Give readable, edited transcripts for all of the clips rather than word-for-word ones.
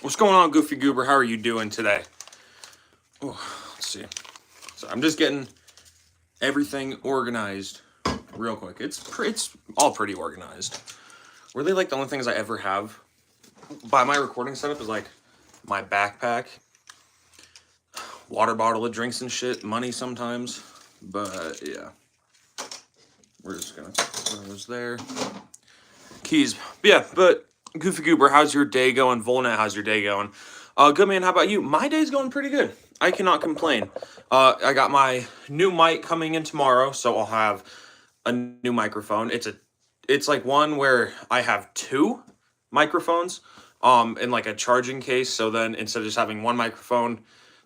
What's going on, Goofy Goober? How are you doing today? Oh, let's see. So I'm just getting everything organized real quick. It's all pretty organized. Really, like the only things I ever have by my recording setup is like my backpack, water bottle of drinks and shit, money sometimes. But yeah, we're just gonna put those there. Keys. But yeah, but Goofy Goober, how's your day going? Volnat, how's your day going? Good man, how about you? My day's going pretty good. I cannot complain. I got my new mic coming in tomorrow, so I'll have a new microphone. It's like one where I have two microphones, in like a charging case. So then instead of just having one microphone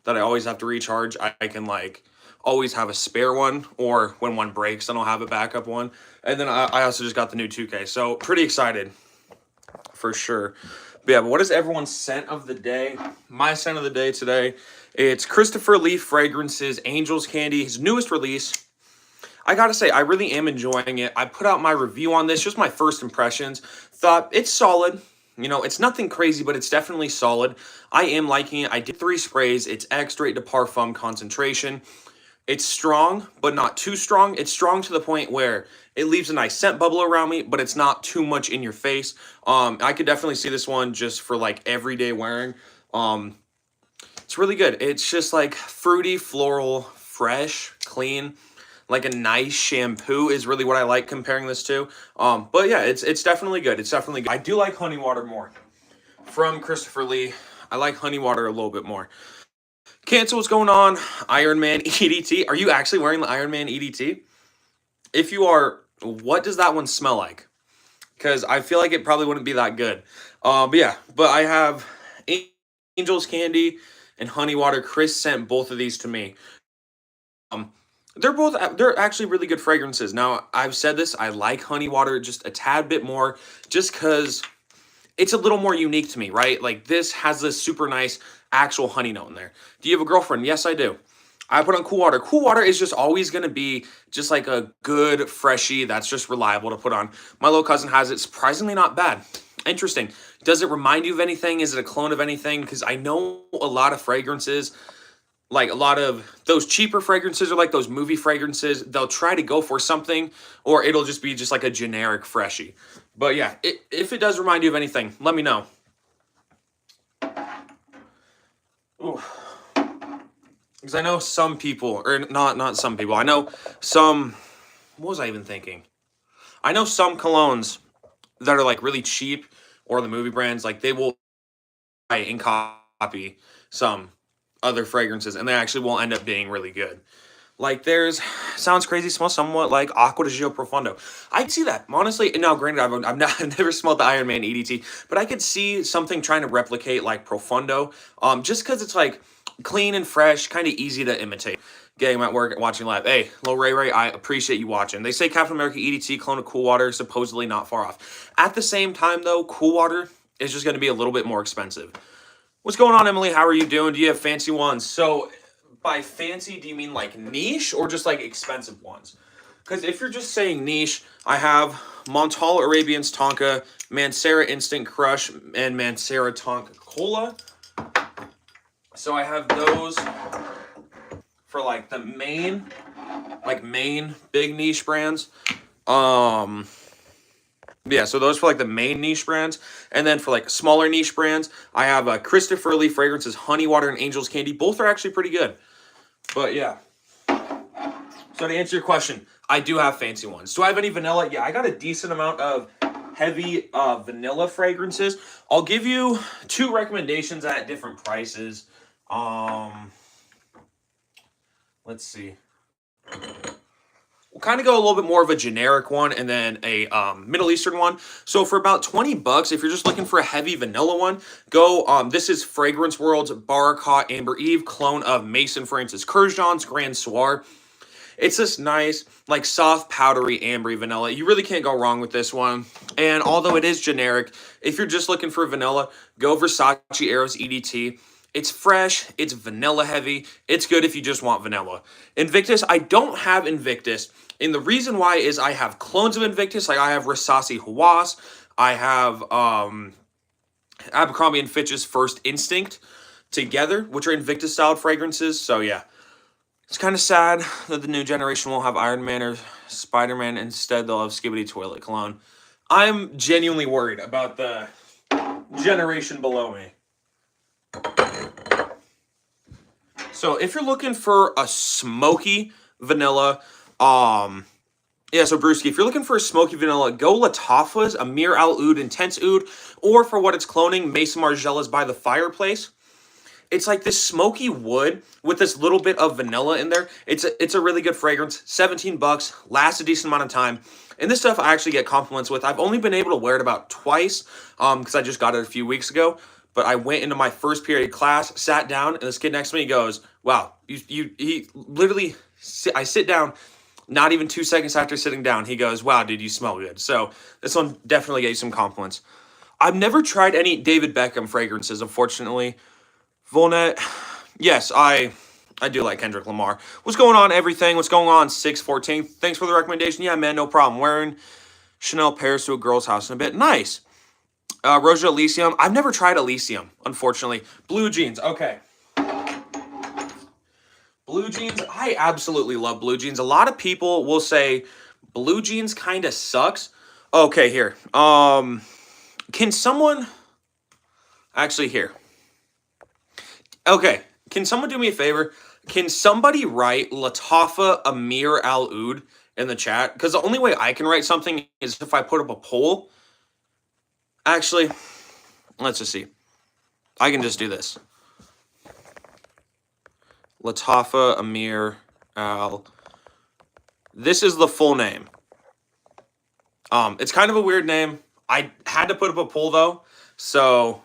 that I always have to recharge, I can like always have a spare one, or when one breaks, then I'll have a backup one. And then I also just got the new 2K, so pretty excited for sure. But yeah, but what is everyone's scent of the day? My scent of the day today, it's Christopher Lee Fragrance's Angel's Candy, his newest release. I gotta say, I really am enjoying it. I put out my review on this, just my first impressions. Thought it's solid. You know, it's nothing crazy, but it's definitely solid. I am liking it. I did 3 sprays. It's extrait de parfum concentration. It's strong, but not too strong. It's strong to the point where it leaves a nice scent bubble around me, but it's not too much in your face. I could definitely see this one just for like everyday wearing. It's really good. It's just like fruity, floral, fresh, clean. Like a nice shampoo is really what I like comparing this to. But yeah, it's definitely good. It's definitely good. I do like Honey Water more. From Christopher Lee, I like Honey Water a little bit more. Cancel, what's going on? Iron Man EDT. Are you actually wearing the Iron Man EDT? If you are, what does that one smell like? Because I feel like it probably wouldn't be that good. But yeah, but I have Angel's Candy and Honey Water. Chris sent both of these to me. They're actually really good fragrances. Now, I've said this, I like Honey Water just a tad bit more, just because it's a little more unique to me, right? Like, this has this super nice actual honey note in there. Do you have a girlfriend? Yes, I do. I put on Cool Water. Cool Water is just always going to be just like a good freshie that's just reliable to put on. My little cousin has it. Surprisingly not bad. Interesting. Does it remind you of anything? Is it a clone of anything? Because I know a lot of fragrances, like a lot of those cheaper fragrances, or like those movie fragrances, they'll try to go for something, or it'll just be just like a generic freshie. But yeah, if it does remind you of anything, let me know. Because I know some people, or not some people, I know some, what was I even thinking? I know some colognes that are like really cheap, or the movie brands, like they will try and copy some other fragrances, and they actually will end up being really good. Like sounds crazy, smells somewhat like Acqua di Gio Profondo. I can see that, honestly. Now, granted, I've never smelled the Iron Man EDT, but I could see something trying to replicate like Profondo, just because it's like clean and fresh, kind of easy to imitate. Getting at work, watching live. Hey, Lil Ray, I appreciate you watching. They say Captain America EDT, clone of Cool Water, supposedly not far off. At the same time, though, Cool Water is just going to be a little bit more expensive. What's going on, Emily? How are you doing? Do you have fancy ones? So, by fancy, do you mean like niche or just like expensive ones? Because if you're just saying niche, I have Montal Arabian's Tonka, Mancera Instant Crush, and Mancera Tonka Cola. So I have those for like the main big niche brands. Yeah, so those for like the main niche brands. And then for like smaller niche brands, I have Christopher Lee Fragrance's Honey Water and Angel's Candy. Both are actually pretty good. But yeah. So to answer your question, I do have fancy ones. Do I have any vanilla? Yeah, I got a decent amount of heavy vanilla fragrances. I'll give you 2 recommendations at different prices. Let's see. We'll kind of go a little bit more of a generic one, and then a Middle Eastern one. So for about 20 bucks, if you're just looking for a heavy vanilla one, go, this is Fragrance World's Barakat Amber Eve, clone of Maison Francis Kurkdjian's Grand Soir. It's this nice, like soft, powdery, ambery vanilla. You really can't go wrong with this one. And although it is generic, if you're just looking for vanilla, go Versace Eros EDT. It's fresh, it's vanilla heavy, it's good if you just want vanilla. Invictus, I don't have Invictus, and the reason why is I have clones of Invictus, like I have Versace Hawass, I have Abercrombie & Fitch's First Instinct together, which are Invictus styled fragrances. So yeah, it's kind of sad that the new generation won't have Iron Man or Spider-Man. Instead, they'll have Skibbity Toilet Cologne. I'm genuinely worried about the generation below me. So if you're looking for a smoky vanilla, yeah, so Brewski, if you're looking for a smoky vanilla, go Lattafa's Amir Al Oud Intense Oud, or for what it's cloning, Mason Margiela's By the Fireplace. It's like this smoky wood with this little bit of vanilla in there. It's a really good fragrance. 17 bucks, lasts a decent amount of time. And this stuff I actually get compliments with. I've only been able to wear it about twice because I just got it a few weeks ago. But I went into my first period class, sat down, and this kid next to me goes, wow, he literally, I sit down, not even 2 seconds after sitting down, he goes, wow, dude, you smell good. So this one definitely gave some compliments. I've never tried any David Beckham fragrances, unfortunately. Volnet, yes, I do like Kendrick Lamar. What's going on, everything? What's going on, 614? Thanks for the recommendation. Yeah, man, no problem. Wearing Chanel Paris to a girl's house in a bit. Nice. Roja Elysium. I've never tried Elysium, unfortunately. Blue Jeans. Okay. Blue Jeans. I absolutely love Blue Jeans. A lot of people will say Blue Jeans kind of sucks. Okay, here. Can someone... Actually, here. Okay. Can someone do me a favor? Can somebody write Lattafa Amir Al Oud in the chat? Because the only way I can write something is if I put up a poll. Actually, let's just see. I can just do this. Lattafa Amir Al. This is the full name. It's kind of a weird name. I had to put up a poll though, so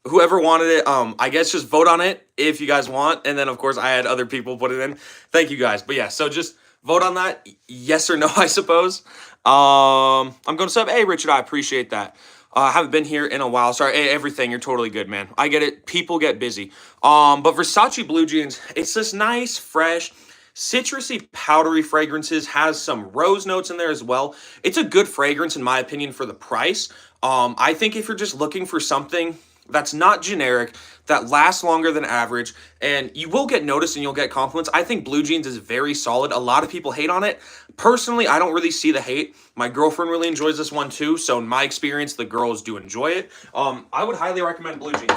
whoever wanted it, I guess just vote on it if you guys want, and then of course I had other people put it in. Thank you guys, but yeah, so just vote on that, yes or no, I suppose. I'm going to sub. Hey, Richard, I appreciate that. I haven't been here in a while. Sorry, hey, everything. You're totally good, man. I get it. People get busy. But Versace Blue Jeans, it's this nice, fresh, citrusy, powdery fragrances. Has some rose notes in there as well. It's a good fragrance, in my opinion, for the price. I think if you're just looking for something that's not generic, that lasts longer than average, and you will get noticed and you'll get compliments. I think Blue Jeans is very solid. A lot of people hate on it. Personally, I don't really see the hate. My girlfriend really enjoys this one too, so in my experience, the girls do enjoy it. I would highly recommend Blue Jeans.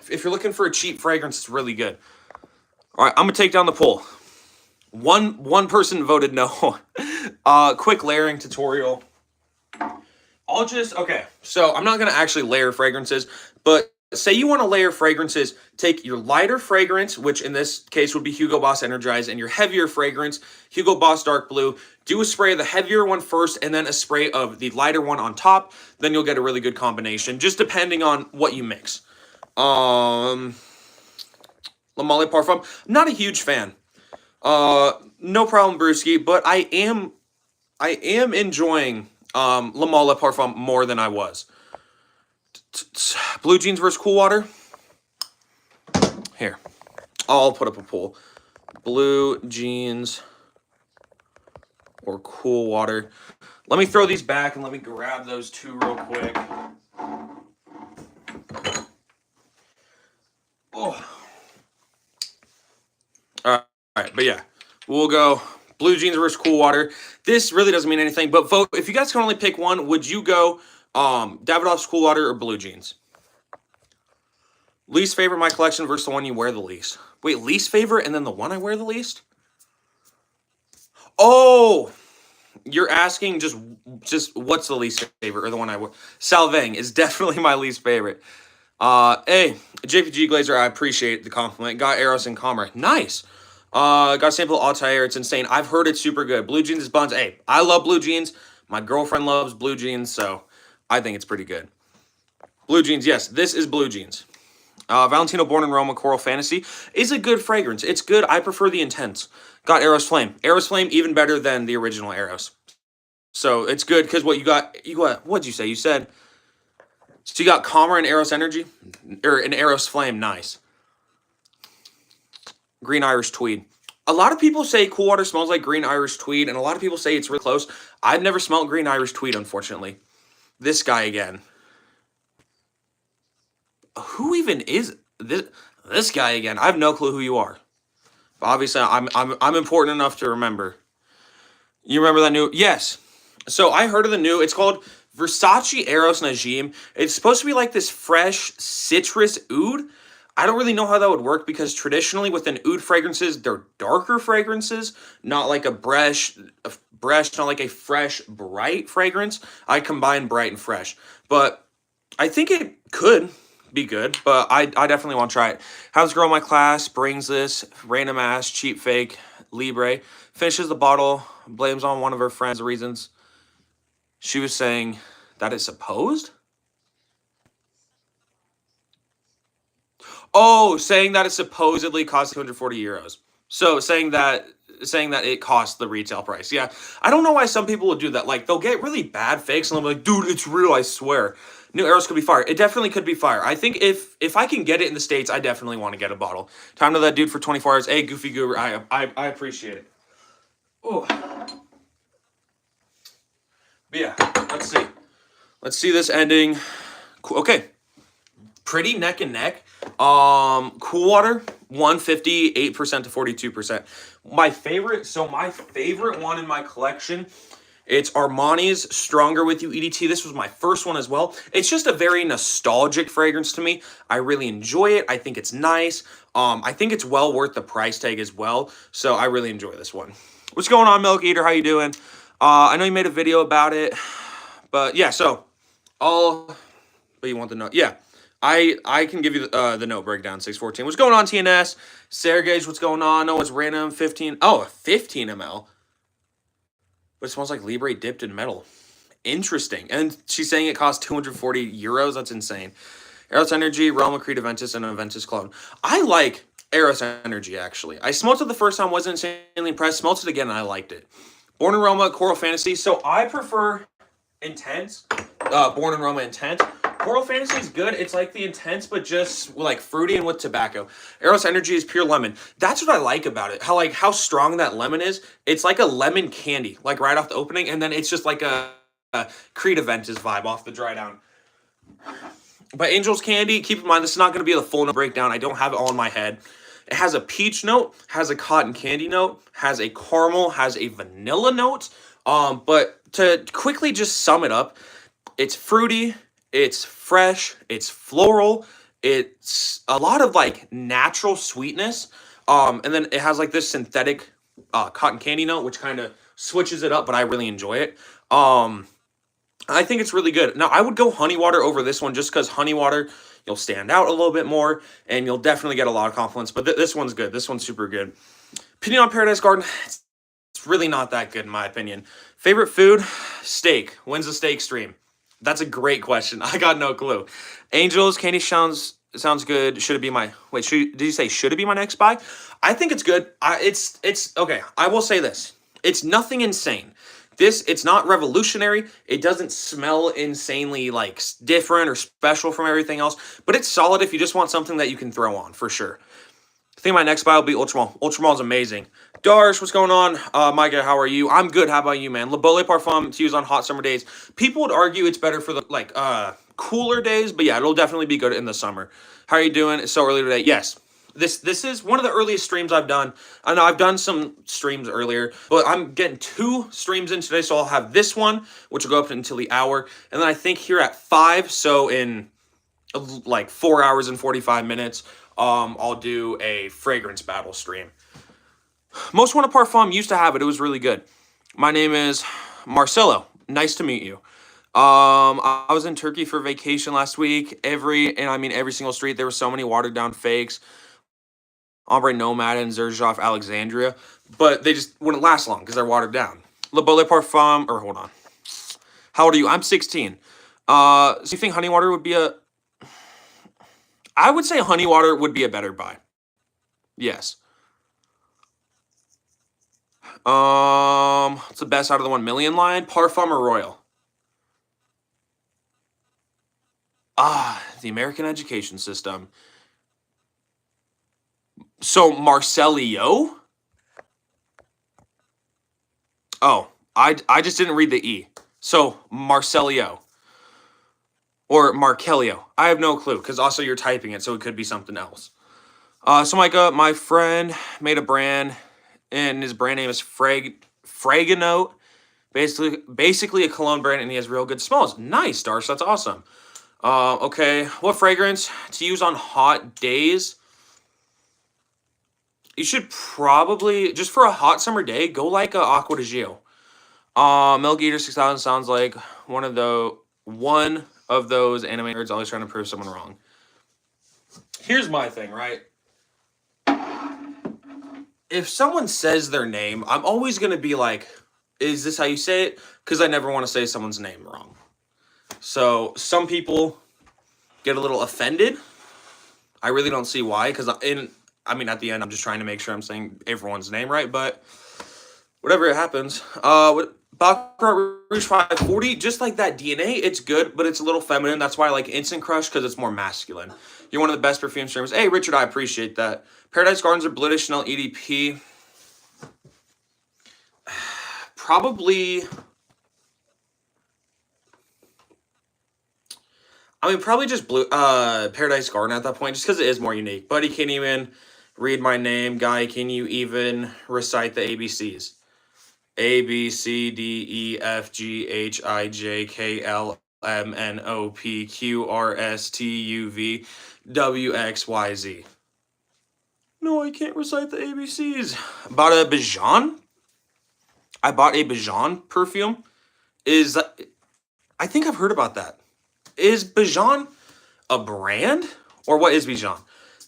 If you're looking for a cheap fragrance, it's really good. All right, I'm going to take down the poll. One person voted no. Quick layering tutorial. Okay, so I'm not going to actually layer fragrances, but say you want to layer fragrances, take your lighter fragrance, which in this case would be Hugo Boss Energize, and your heavier fragrance, Hugo Boss Dark Blue. Do a spray of the heavier one first, and then a spray of the lighter one on top. Then you'll get a really good combination, just depending on what you mix. La Mole Parfum, not a huge fan. No problem, Brewski, but I am enjoying La Mole Parfum more than I was. Blue Jeans versus Cool Water. Here, I'll put up a poll. Blue Jeans or Cool Water. Let me throw these back and let me grab those two real quick. Oh. All right, but yeah, we'll go Blue Jeans versus Cool Water. This really doesn't mean anything, but vote. If you guys can only pick one, would you go Davidoff's Cool Water or Blue Jeans? Least favorite my collection versus the one you wear the least. Wait, least favorite and then the one I wear the least? Oh, you're asking just what's the least favorite or the one I wear? Salvang is definitely my least favorite. Hey, JPG Glazer, I appreciate the compliment. Got Eros and Commer. Nice. Got a sample of Altair. It's insane. I've heard it's super good. Blue Jeans is buns. Hey, I love Blue Jeans. My girlfriend loves Blue Jeans, so I think it's pretty good. Blue Jeans, yes, this is Blue Jeans. Valentino Born in Roma Coral Fantasy is a good fragrance. It's good. I prefer the Intense. Got Eros Flame. Eros Flame even better than the original Eros. So it's good because what you got, what'd you say? You said, so you got Calmer and Eros Energy? Or an Eros Flame, nice. Green Irish Tweed. A lot of people say Cool Water smells like Green Irish Tweed, and a lot of people say it's really close. I've never smelled Green Irish Tweed, unfortunately. This guy again. Who even is this guy again? I have no clue who you are. But obviously, I'm important enough to remember. You remember that new? Yes. So I heard of the new. It's called Versace Eros Najim. It's supposed to be like this fresh citrus oud. I don't really know how that would work because traditionally within oud fragrances, they're darker fragrances, not like not like a fresh, bright fragrance. I combine bright and fresh, but I think it could be good. But I definitely want to try it. How's girl in my class brings this random ass cheap fake Libre, finishes the bottle, blames on one of her friends the reasons. She was saying that it's supposed. Oh, saying that it supposedly costs 240 euros. So saying that it costs the retail price. Yeah. I don't know why some people would do that. Like they'll get really bad fakes and they'll be like, dude, it's real, I swear. New Eros could be fire. It definitely could be fire. I think if I can get it in the States, I definitely want to get a bottle. Time to that dude for 24 hours. Hey, Goofy Goober. I appreciate it. Oh. But yeah, let's see. Let's see this ending. Okay. Pretty neck and neck. Cool water, 158% to 42%. My favorite one in my collection, it's Armani's Stronger With You EDT. This was my first one as well. It's just a very nostalgic fragrance to me. I really enjoy it. I think it's nice. I think it's well worth the price tag as well. So I really enjoy this one. What's going on, Milk Eater? How you doing? I know you made a video about it, but yeah, so but you want the note? Yeah. I can give you the note breakdown, 614. What's going on, TNS? Sergej, what's going on? Oh, it's random, 15. Oh, 15 ml. But it smells like Libre dipped in metal. Interesting. And she's saying it costs 240 euros. That's insane. Eros Energy, Realm Creed Aventus, and Aventus Clone. I like Eros Energy, actually. I smelled it the first time, wasn't insanely impressed. Smelled it again, and I liked it. Born Aroma, Coral Fantasy. So I prefer Intense. Born Aroma Intense. Coral Fantasy is good. It's like the Intense, but just like fruity and with tobacco. Eros Energy is pure lemon. That's what I like about it. How strong that lemon is. It's like a lemon candy, like right off the opening, and then it's just like a Creed Aventus vibe off the dry down. But Angel's Candy, keep in mind this is not going to be the full note breakdown. I don't have it all in my head. It has a peach note, has a cotton candy note, has a caramel, has a vanilla note. But to quickly just sum it up, it's fruity. It's fresh, it's floral, it's a lot of like natural sweetness. And then it has like this synthetic cotton candy note, which kind of switches it up, but I really enjoy it. I think it's really good. Now, I would go honey water over this one just because honey water, you'll stand out a little bit more and you'll definitely get a lot of compliments. But this one's good. This one's super good. Opinion on Paradise Garden, it's really not that good in my opinion. Favorite food? Steak. When's the steak stream? That's a great question. I got no clue. Angels, Candy sounds good. Should it be my did you say should it be my next buy? I think it's good. It's okay. I will say this. It's nothing insane. It's not revolutionary. It doesn't smell insanely like different or special from everything else, but it's solid if you just want something that you can throw on for sure. I think my next buy will be Ultramall. Ultramall is amazing. Darsh, what's going on? Mykah, how are you? I'm good. How about you, man? Le Bolet Parfum to use on hot summer days. People would argue it's better for the cooler days, but yeah, it'll definitely be good in the summer. How are you doing? It's so early today. Yes. This is one of the earliest streams I've done. I know I've done some streams earlier, but I'm getting 2 streams in today, so I'll have this one, which will go up until the hour, and then I think here at 5, so in like 4 hours and 45 minutes, I'll do a fragrance battle stream. Most Wanted Parfum used to have it. It was really good. My name is Marcelo. Nice to meet you. I was in Turkey for vacation last week. Every single street, there were so many watered down fakes. Ombre Nomad and Xerjoff Alexandria. But they just wouldn't last long because they're watered down. Le Bolet Parfum, or hold on. How old are you? I'm 16. So you think honey water would be I would say honey water would be a better buy. Yes. What's the best out of the 1 million line? Parfum or Royal? The American education system. So Marcelio? Oh, I just didn't read the E. So Marcelio. Or Markelio. I have no clue, because also you're typing it, so it could be something else. So Mykah, my friend made a brand, and his brand name is Fraganote. Basically a cologne brand, and he has real good smells. Nice, Darsh. That's awesome. Okay, what fragrance to use on hot days? You should probably, just for a hot summer day, go like a Aqua di Gio. Milk Eater 6000 sounds like one of those animators always trying to prove someone wrong. Here's my thing, right? If someone says their name, I'm always going to be like, is this how you say it? Because I never want to say someone's name wrong. So some people get a little offended. I really don't see why, because at the end, I'm just trying to make sure I'm saying everyone's name right, but whatever it happens. Baccarat Rouge 540, just like that DNA, it's good, but it's a little feminine. That's why I like Instant Crush, because it's more masculine. You're one of the best perfume streamers. Hey, Richard, I appreciate that. Paradise Gardens or Bleu Chanel EDP. Probably... probably just Paradise Garden at that point, just because it is more unique. Buddy, can't even read my name. Guy, can you even recite the ABCs? A, B, C, D, E, F, G, H, I, J, K, L, M, N, O, P, Q, R, S, T, U, V, W, X, Y, Z. No, I can't recite the ABCs. Bought a Bijan? I bought a Bijan perfume. I think I've heard about that. Is Bijan a brand? Or what is Bijan?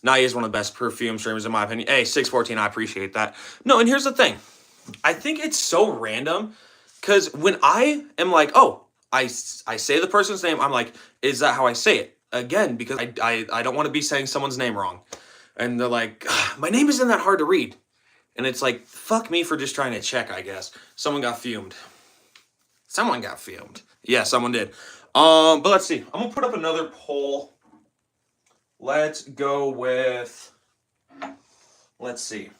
Nai is one of the best perfume streamers in my opinion. Hey, 614, I appreciate that. No, and here's the thing. I think it's so random because when I am like, oh, I say the person's name, I'm like, is that how I say it? Again, because I don't want to be saying someone's name wrong. And they're like, my name isn't that hard to read. And it's like, fuck me for just trying to check, I guess. Someone got fumed. Someone got fumed. Yeah, someone did. But let's see. I'm going to put up another poll. Let's go with, let's see.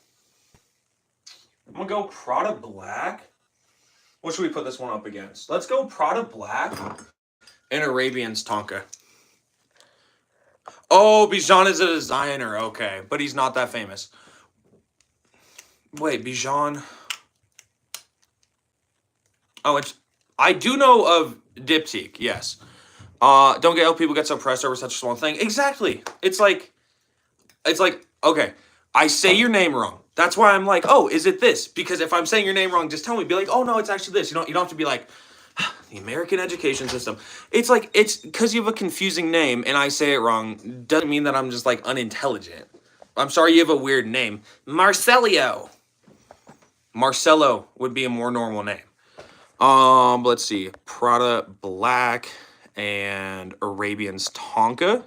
I'm going to go Prada Black. What should we put this one up against? Let's go Prada Black and Arabian's Tonka. Oh, Bijan is a designer. Okay, but he's not that famous. Wait, Bijan. Oh, I do know of Diptyque, yes. Don't get how people get so pressed over such a small thing. Exactly. It's like, okay, I say your name wrong. That's why I'm like, oh, is it this? Because if I'm saying your name wrong, just tell me. Be like, oh, no, it's actually this. You don't have to be like, the American education system. It's like, it's because you have a confusing name and I say it wrong doesn't mean that I'm just like unintelligent. I'm sorry you have a weird name. Marcelio would be a more normal name. Let's see. Prada Black and Arabian's Tonka.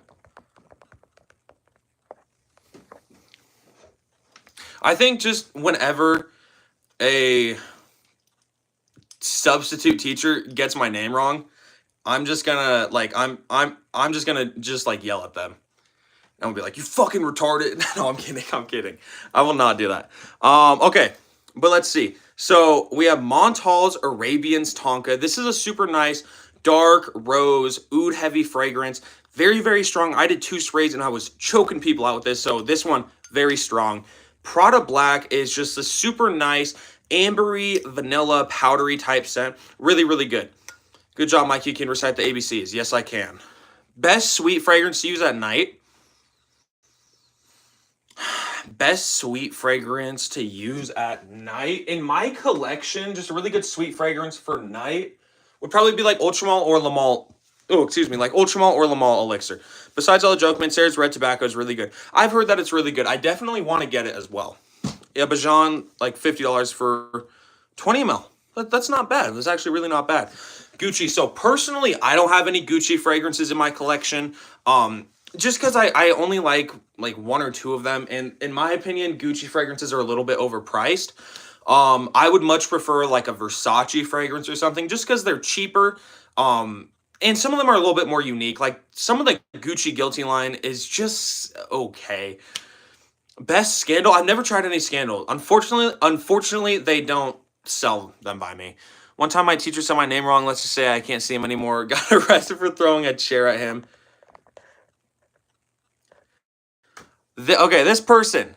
I think just whenever a substitute teacher gets my name wrong, I'm just gonna like I'm just gonna just like yell at them. And I'll be like, you fucking retarded. No, I'm kidding. I will not do that. Okay, but let's see. So we have Montal's Arabian's Tonka. This is a super nice dark rose oud heavy fragrance. Very, very strong. I did 2 sprays and I was choking people out with this. So this one, very strong. Prada Black is just a super nice ambery, vanilla, powdery type scent. Really, really good. Good job, Mike. You can recite the ABCs. Yes, I can. Best sweet fragrance to use at night. Best sweet fragrance to use at night. In my collection, just a really good sweet fragrance for night would probably be like Ultramalt or Lamalt. Oh, excuse me, like Ultramalt or Lamalt Elixir. Besides all the joke, Mancera's Red Tobacco is really good. I've heard that it's really good. I definitely want to get it as well. Yeah, Bijan, like $50 for 20 ml. That's not bad. That's actually really not bad. Gucci. So personally, I don't have any Gucci fragrances in my collection. Just because I only like 1 or 2 of them. And in my opinion, Gucci fragrances are a little bit overpriced. I would much prefer like a Versace fragrance or something just because they're cheaper. And some of them are a little bit more unique. Like some of the Gucci Guilty line is just okay. Best Scandal. I've never tried any Scandal. Unfortunately, they don't sell them by me. One time my teacher said my name wrong. Let's just say I can't see him anymore. Got arrested for throwing a chair at him. Okay, this person.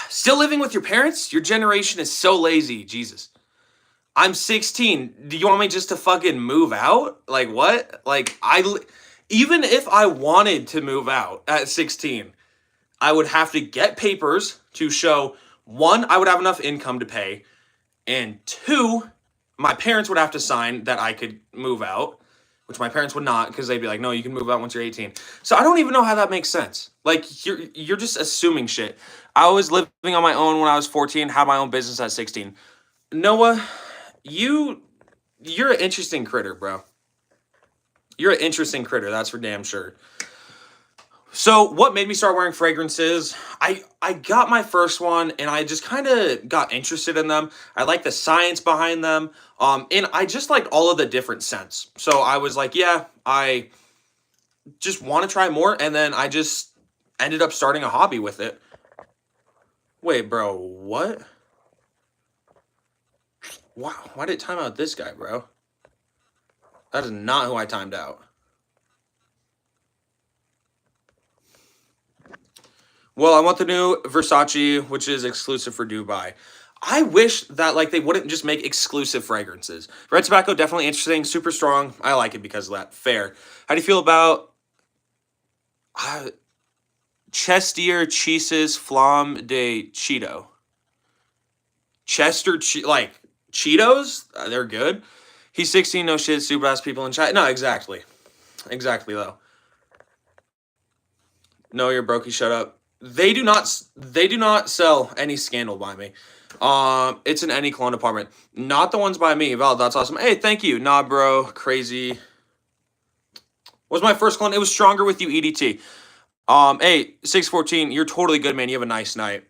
Still living with your parents? Your generation is so lazy. Jesus. I'm 16. Do you want me just to fucking move out? Like what? Like even if I wanted to move out at 16, I would have to get papers to show, one, I would have enough income to pay, and two, my parents would have to sign that I could move out, which my parents would not, because they'd be like, no, you can move out once you're 18. So I don't even know how that makes sense. Like, you're just assuming shit. I was living on my own when I was 14, had my own business at 16. Noah, you're an interesting critter, bro. You're an interesting critter, that's for damn sure. So what made me start wearing fragrances? I got my first one and I just kind of got interested in them. I like the science behind them. And I just liked all of the different scents. So I was like, yeah, I just want to try more. And then I just ended up starting a hobby with it. Wait, bro, what? Wow, why did it time out this guy, bro? That is not who I timed out. Well, I want the new Versace, which is exclusive for Dubai. I wish that like they wouldn't just make exclusive fragrances. Red tobacco, definitely interesting, super strong. I like it because of that. Fair. How do you feel about Chestier Cheese's Flamme de Cheeto? Like Cheetos? They're good. He's 16, no shit, super ass people in chat. No, exactly. Exactly, though. No, you're brokey, shut up. They do not sell any Scandal by me. It's in any cologne department. Not the ones by me. Val, that's awesome. Hey, thank you. Nah, bro. Crazy. What was my first cologne? It was Stronger With You EDT. Hey, 614, you're totally good, man. You have a nice night.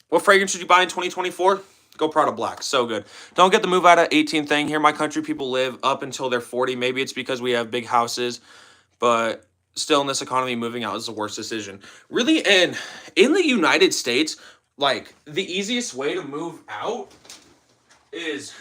What fragrance should you buy in 2024? Go Prada Black. So good. Don't get the move out at 18 thing. Here, my country people live up until they're 40. Maybe it's because we have big houses, but still in this economy, moving out is the worst decision. Really, and in the United States, like, the easiest way to move out is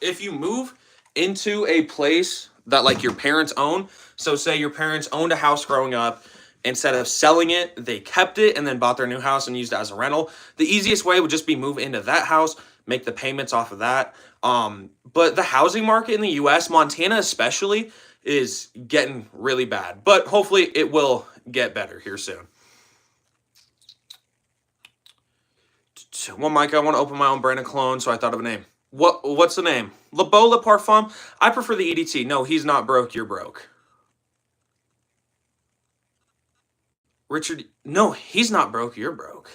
if you move into a place that, like, your parents own. So, say your parents owned a house growing up. Instead of selling it, they kept it and then bought their new house and used it as a rental. The easiest way would just be move into that house, make the payments off of that. But the housing market in the U.S., Montana especially, is getting really bad. But hopefully it will get better here soon. Well, Mike, I want to open my own brand of cologne, so I thought of a name. What's the name? Le Beau Le Parfum? I prefer the EDT. No, he's not broke, you're broke. Richard, no, he's not broke, you're broke.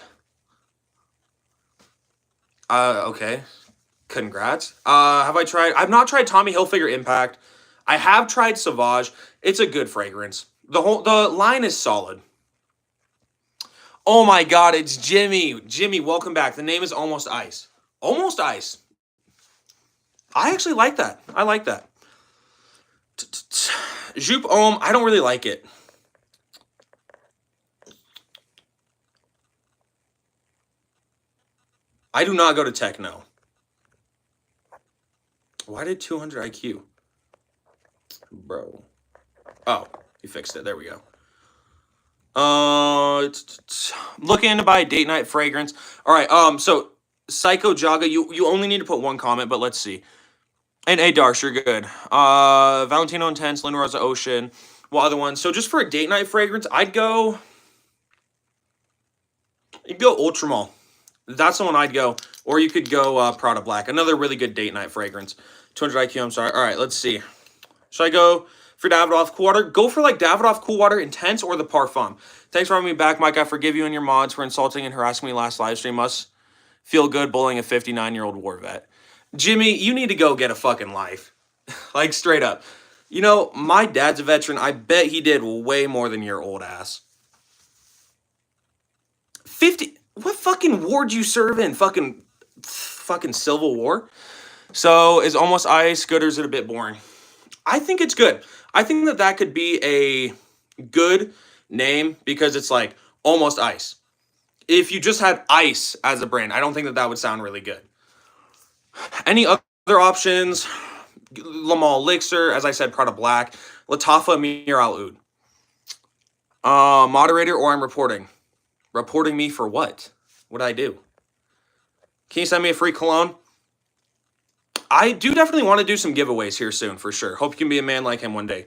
Okay. Congrats. Have I tried? I've not tried Tommy Hilfiger Impact. I have tried Sauvage. It's a good fragrance. The line is solid. Oh my god, it's Jimmy. Jimmy, welcome back. The name is Almost Ice. Almost Ice. I actually like that. I like that. Jupe Homme, I don't really like it. I do not go to techno. Why did 200 IQ? Bro. Oh, he fixed it. There we go. Looking to buy a date night fragrance. All right. So Psycho Jaga, you only need to put one comment, but let's see. And hey, Darsh, you're good. Valentino Intense, Linda Rosa Ocean. What other ones? So just for a date night fragrance, I'd go Ultramall. That's the one I'd go. Or you could go Prada Black. Another really good date night fragrance. 200 IQ, I'm sorry. All right, let's see. Should I go for Davidoff Cool Water? Go for like Davidoff Cool Water Intense or the Parfum. Thanks for having me back, Mike. I forgive you and your mods for insulting and harassing me last live stream. Must feel good bullying a 59-year-old war vet. Jimmy, you need to go get a fucking life. Like, straight up. You know, my dad's a veteran. I bet he did way more than your old ass. 50... What fucking war did you serve in? Fucking Civil War? So, is Almost Ice good or is it a bit boring? I think it's good. I think that could be a good name because it's like Almost Ice. If you just had Ice as a brand, I don't think that would sound really good. Any other options, Lamal Elixir, as I said, Prada Black, Latafa Amir Al Oud. Moderator or I'm reporting? Reporting me for what? What did I do? Can you send me a free cologne? I do definitely want to do some giveaways here soon, for sure. Hope you can be a man like him one day.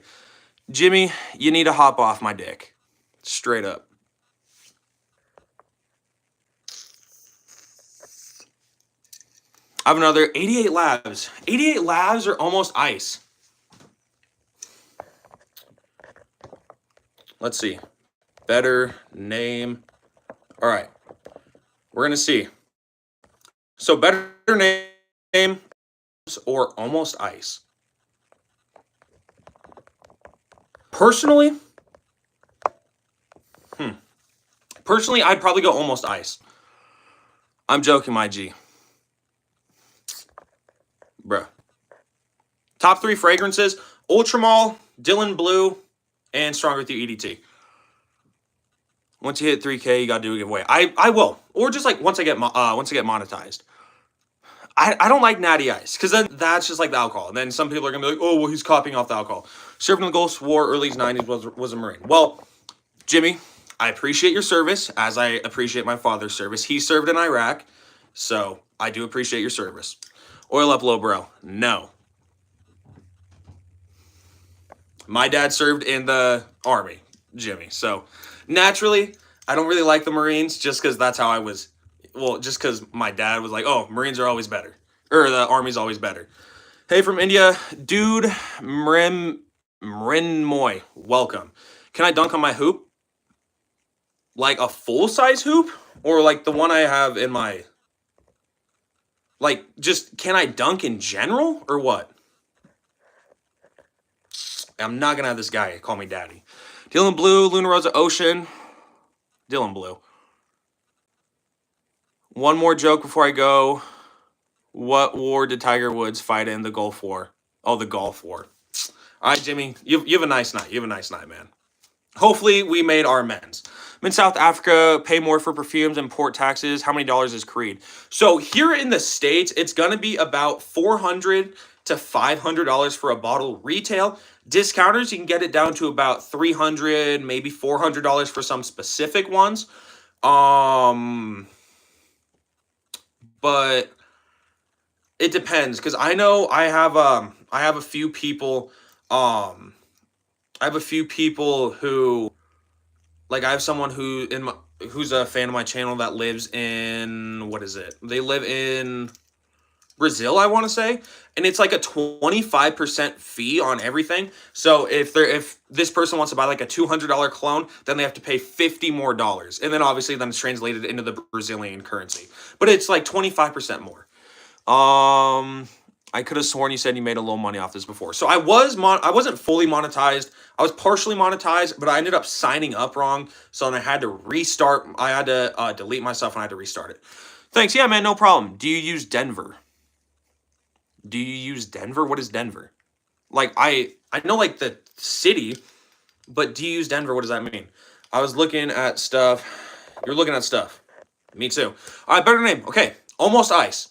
Jimmy, you need to hop off my dick. Straight up. I have another 88 Labs. 88 Labs are almost ice. Let's see. Better name. All right. We're going to see. So better name or almost ice. Personally, I'd probably go almost ice. I'm joking, my G. Bruh. Top 3 fragrances: Ultramall, Dylan Blue, and Stronger With You EDT. Once you hit 3K, you gotta do a giveaway. I will, or just like once I get monetized. I don't like Natty Ice because then that's just like the alcohol, and then some people are gonna be like, oh well, he's copying off the alcohol. Served in the Gulf War, early 90s, was a Marine. Well, Jimmy, I appreciate your service as I appreciate my father's service. He served in Iraq, so I do appreciate your service. Oil up low, bro. No. My dad served in the Army, Jimmy. So naturally, I don't really like the Marines just because that's how I was. Well, just because my dad was like, oh, Marines are always better. Or the Army's always better. Hey, from India, dude, Mrinmoy, welcome. Can I dunk on my hoop? Like a full-size hoop? Or like the one I have in my... Like, just, can I dunk in general? Or what? I'm not going to have this guy call me daddy. Dylan Blue, Luna Rosa Ocean. Dylan Blue. One more joke before I go. What war did Tiger Woods fight in? The Gulf War. Oh, the Gulf War. All right, Jimmy. You have a nice night. You have a nice night, man. Hopefully, we made our amends. I'm in South Africa. Pay more for perfumes and port taxes. How many dollars is Creed? So here in the States, it's going to be about $400 to $500 for a bottle retail. Discounters, you can get it down to about $300, maybe $400 for some specific ones. But it depends, because I know I have a few people who, like, I have someone who's a fan of my channel that lives in, what is it? They live in Brazil, I want to say, and it's like a 25% fee on everything. So if this person wants to buy like a $200 cologne, then they have to pay $50 more, and then obviously then it's translated into the Brazilian currency. But it's like 25% more. I could have sworn you said you made a little money off this before. So I wasn't fully monetized. I was partially monetized, but I ended up signing up wrong. So then I had to restart. I had to delete myself and I had to restart it. Thanks. Yeah, man, no problem. Do you use Denver? Do you use Denver? What is Denver? Like, I know, like, the city, but do you use Denver? What does that mean? I was looking at stuff. You're looking at stuff. Me too. All right, better name. Okay, Almost Ice.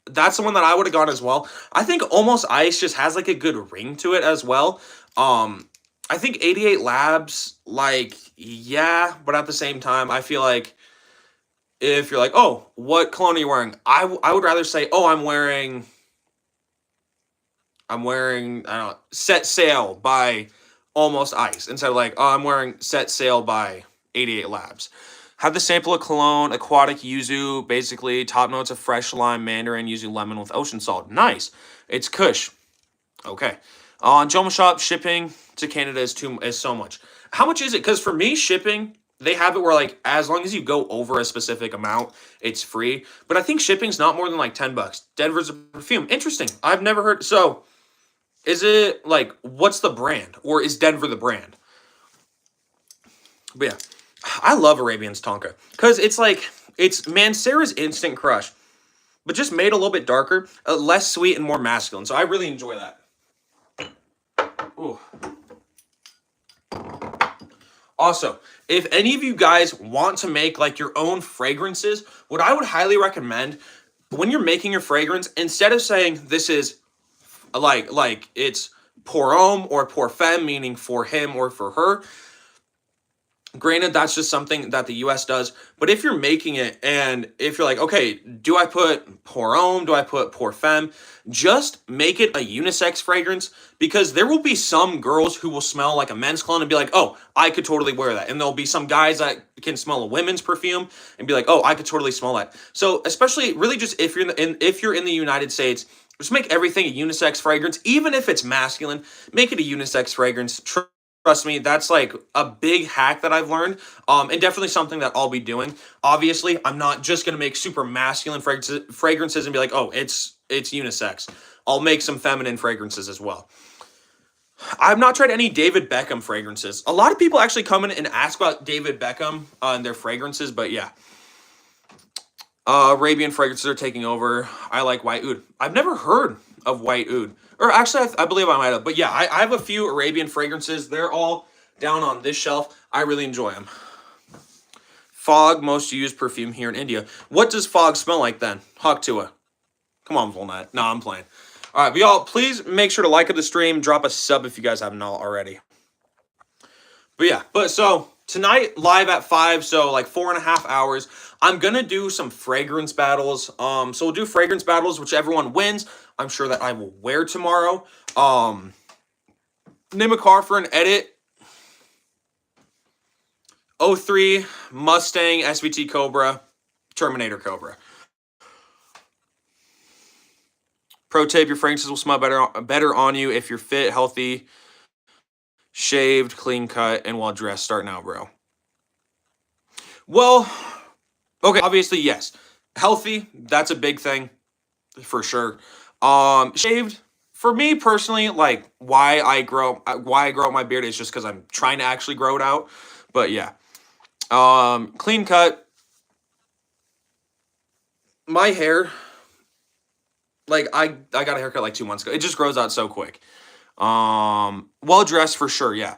That's the one that I would have gone as well. I think Almost Ice just has, like, a good ring to it as well. I think 88 Labs, like, yeah, but at the same time, I feel like if you're like, oh, what cologne are you wearing? I would rather say, oh, I'm wearing, I don't know, Set Sail by Almost Ice. Instead of like, oh, I'm wearing Set Sail by 88 Labs. Have the sample of cologne, aquatic yuzu, basically top notes of fresh lime, mandarin, yuzu, lemon with ocean salt. Nice. It's Kush. Okay. On Joma Shop, shipping to Canada is so much. How much is it? Because for me, shipping, they have it where, like, as long as you go over a specific amount, it's free. But I think shipping's not more than like $10. Denver's a perfume. Interesting. I've never heard. So is it like, what's the brand? Or is Denver the brand? But yeah, I love Arabian's Tonka. Because it's like, it's Mancera's Instant Crush, but just made a little bit darker, less sweet and more masculine. So I really enjoy that. Ooh. Also, if any of you guys want to make like your own fragrances, what I would highly recommend, when you're making your fragrance, instead of saying this is like it's pour homme or pour femme, meaning for him or for her. Granted, that's just something that the US does. But if you're making it and if you're like, okay, do I put pour homme? Do I put pour femme? Just make it a unisex fragrance, because there will be some girls who will smell like a men's cologne and be like, oh, I could totally wear that. And there'll be some guys that can smell a women's perfume and be like, oh, I could totally smell that. So especially really just if you're in the United States, just make everything a unisex fragrance. Even if it's masculine, make it a unisex fragrance. Trust me, that's like a big hack that I've learned, and definitely something that I'll be doing. Obviously, I'm not just gonna make super masculine fragrances and be like, oh, it's unisex. I'll make some feminine fragrances as well. I've not tried any David Beckham fragrances. A lot of people actually come in and ask about David Beckham and their fragrances, but yeah. Arabian fragrances are taking over. I like white oud. I've never heard of white oud. Or actually, I believe I might have. But yeah, I have a few Arabian fragrances. They're all down on this shelf. I really enjoy them. Fog, most used perfume here in India. What does fog smell like then? Hawk Tua. Come on, Volnut. No, I'm playing. All right, but y'all, please make sure to like the stream. Drop a sub if you guys haven't already. But yeah, so tonight, live at 5, so like 4.5 hours. I'm going to do some fragrance battles. So we'll do fragrance battles, whichever one wins. I'm sure that I will wear tomorrow. Name a car for an edit. 03, Mustang, SVT Cobra, Terminator Cobra. Pro tip, your fragrances will smell better on you if you're fit, healthy, shaved, clean cut, and well dressed starting out, bro. Well, okay, obviously, yes. Healthy, that's a big thing for sure. Shaved, for me personally, like why I grow out my beard is just because I'm trying to actually grow it out. But yeah. Clean cut. My hair, like I got a haircut like 2 months ago. It just grows out so quick. Well dressed for sure, yeah.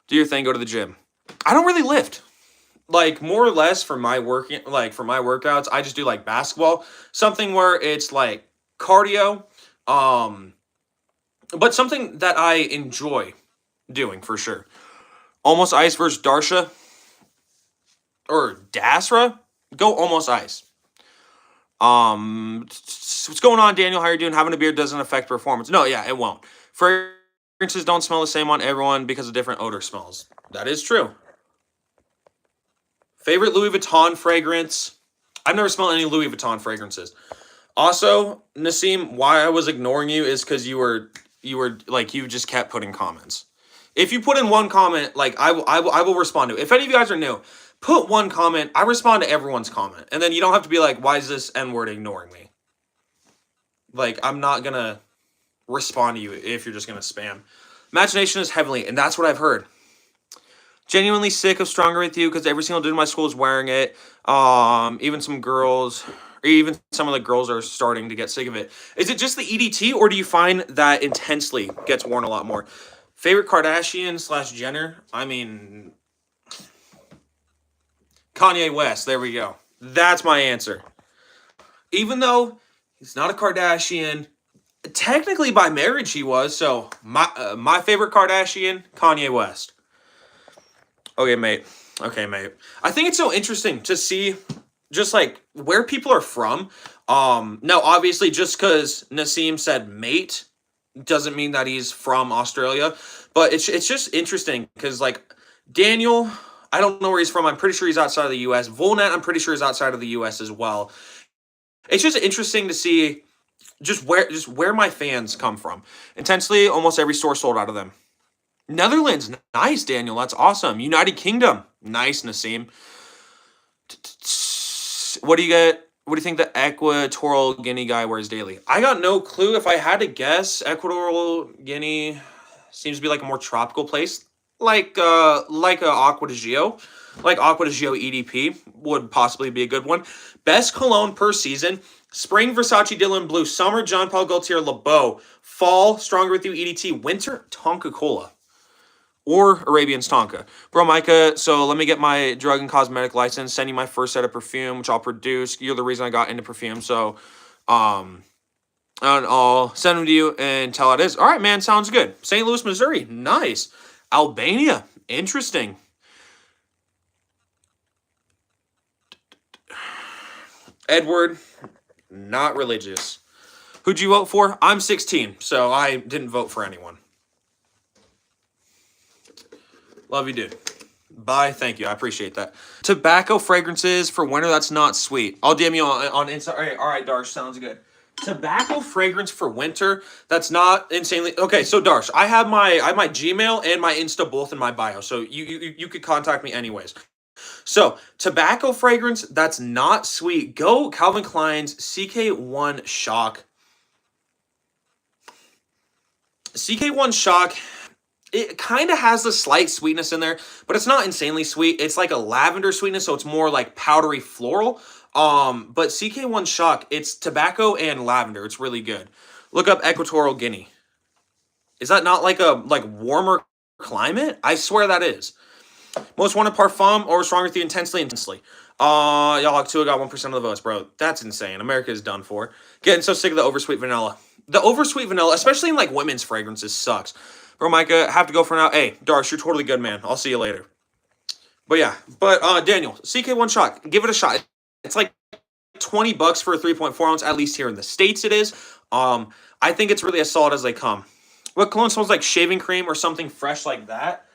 Do your thing, go to the gym. I don't really lift. Like more or less for my workouts, I just do like basketball, something where it's like cardio, but something that I enjoy doing for sure. Almost Ice versus Darsha or Dasra, go Almost Ice. What's going on, Daniel? How are you doing? Having a beard doesn't affect performance. No, yeah, it won't. Fragrances don't smell the same on everyone because of different odor smells. That is true. Favorite Louis Vuitton fragrance? I've never smelled any Louis Vuitton fragrances. Also, Nassim, why I was ignoring you is because you were like, you just kept putting comments. If you put in one comment, like I will respond to it. If any of you guys are new, put one comment. I respond to everyone's comment. And then you don't have to be like, why is this N-word ignoring me? Like, I'm not going to respond to you if you're just going to spam. Imagination is heavenly, and that's what I've heard. Genuinely sick of Stronger With You because every single dude in my school is wearing it. Even some girls, or even some of the girls are starting to get sick of it. Is it just the EDT, or do you find that Intensely gets worn a lot more? Favorite Kardashian / Jenner? I mean, Kanye West. There we go. That's my answer. Even though he's not a Kardashian, technically by marriage he was. So my favorite Kardashian, Kanye West. Okay, mate. I think it's so interesting to see just like where people are from. Now, obviously, just because Nassim said mate doesn't mean that he's from Australia. But it's just interesting because like Daniel, I don't know where he's from. I'm pretty sure he's outside of the U.S. Volnet, I'm pretty sure he's outside of the U.S. as well. It's just interesting to see just where my fans come from. Intensely, almost every store sold out of them. Netherlands, nice, Daniel. That's awesome. United Kingdom, nice, Nassim. What do you get? What do you think the Equatorial Guinea guy wears daily? I got no clue. If I had to guess, Equatorial Guinea seems to be like a more tropical place, like Aqua di Gio. Like Aqua di Gio EDP would possibly be a good one. Best cologne per season. Spring, Versace Dylan Blue. Summer, John Paul Gaultier Le Beau. Fall, Stronger With You EDT. Winter, Tonka Cola. Or Arabian Tonka. Bro, Mykah, so let me get my drug and cosmetic license, send you my first set of perfume, which I'll produce. You're the reason I got into perfume, so And I'll send them to you until it is. All right, man. Sounds good. St. Louis, Missouri. Nice. Albania. Interesting. Edward. Not religious. Who'd you vote for? I'm 16, so I didn't vote for anyone. Love you, dude. Bye. Thank you. I appreciate that. Tobacco fragrances for winter that's not sweet. I'll DM you on Insta. All right, Darsh. Sounds good. Tobacco fragrance for winter that's not insanely okay. So Darsh, I have my Gmail and my Insta both in my bio, so you could contact me anyways. So tobacco fragrance that's not sweet. Go Calvin Klein's CK1 Shock. CK1 Shock. It kind of has a slight sweetness in there, but it's not insanely sweet. It's like a lavender sweetness, so it's more like powdery floral. But CK1 Shock, it's tobacco and lavender. It's really good. Look up Equatorial Guinea. Is that not like a warmer climate? I swear that is. Most wanted parfum or stronger with you intensely. Y'all too got 1% of the votes, bro. That's insane. America is done for. Getting so sick of the oversweet vanilla. The oversweet vanilla, especially in like women's fragrances, sucks. Bro, Mykah, have to go for now. Hey, Darsh, you're totally good, man. I'll see you later. But yeah, Daniel, CK1 Shock, give it a shot. It's like $20 for a 3.4 ounce, at least here in the States it is. I think it's really as solid as they come. What cologne smells like shaving cream or something fresh like that?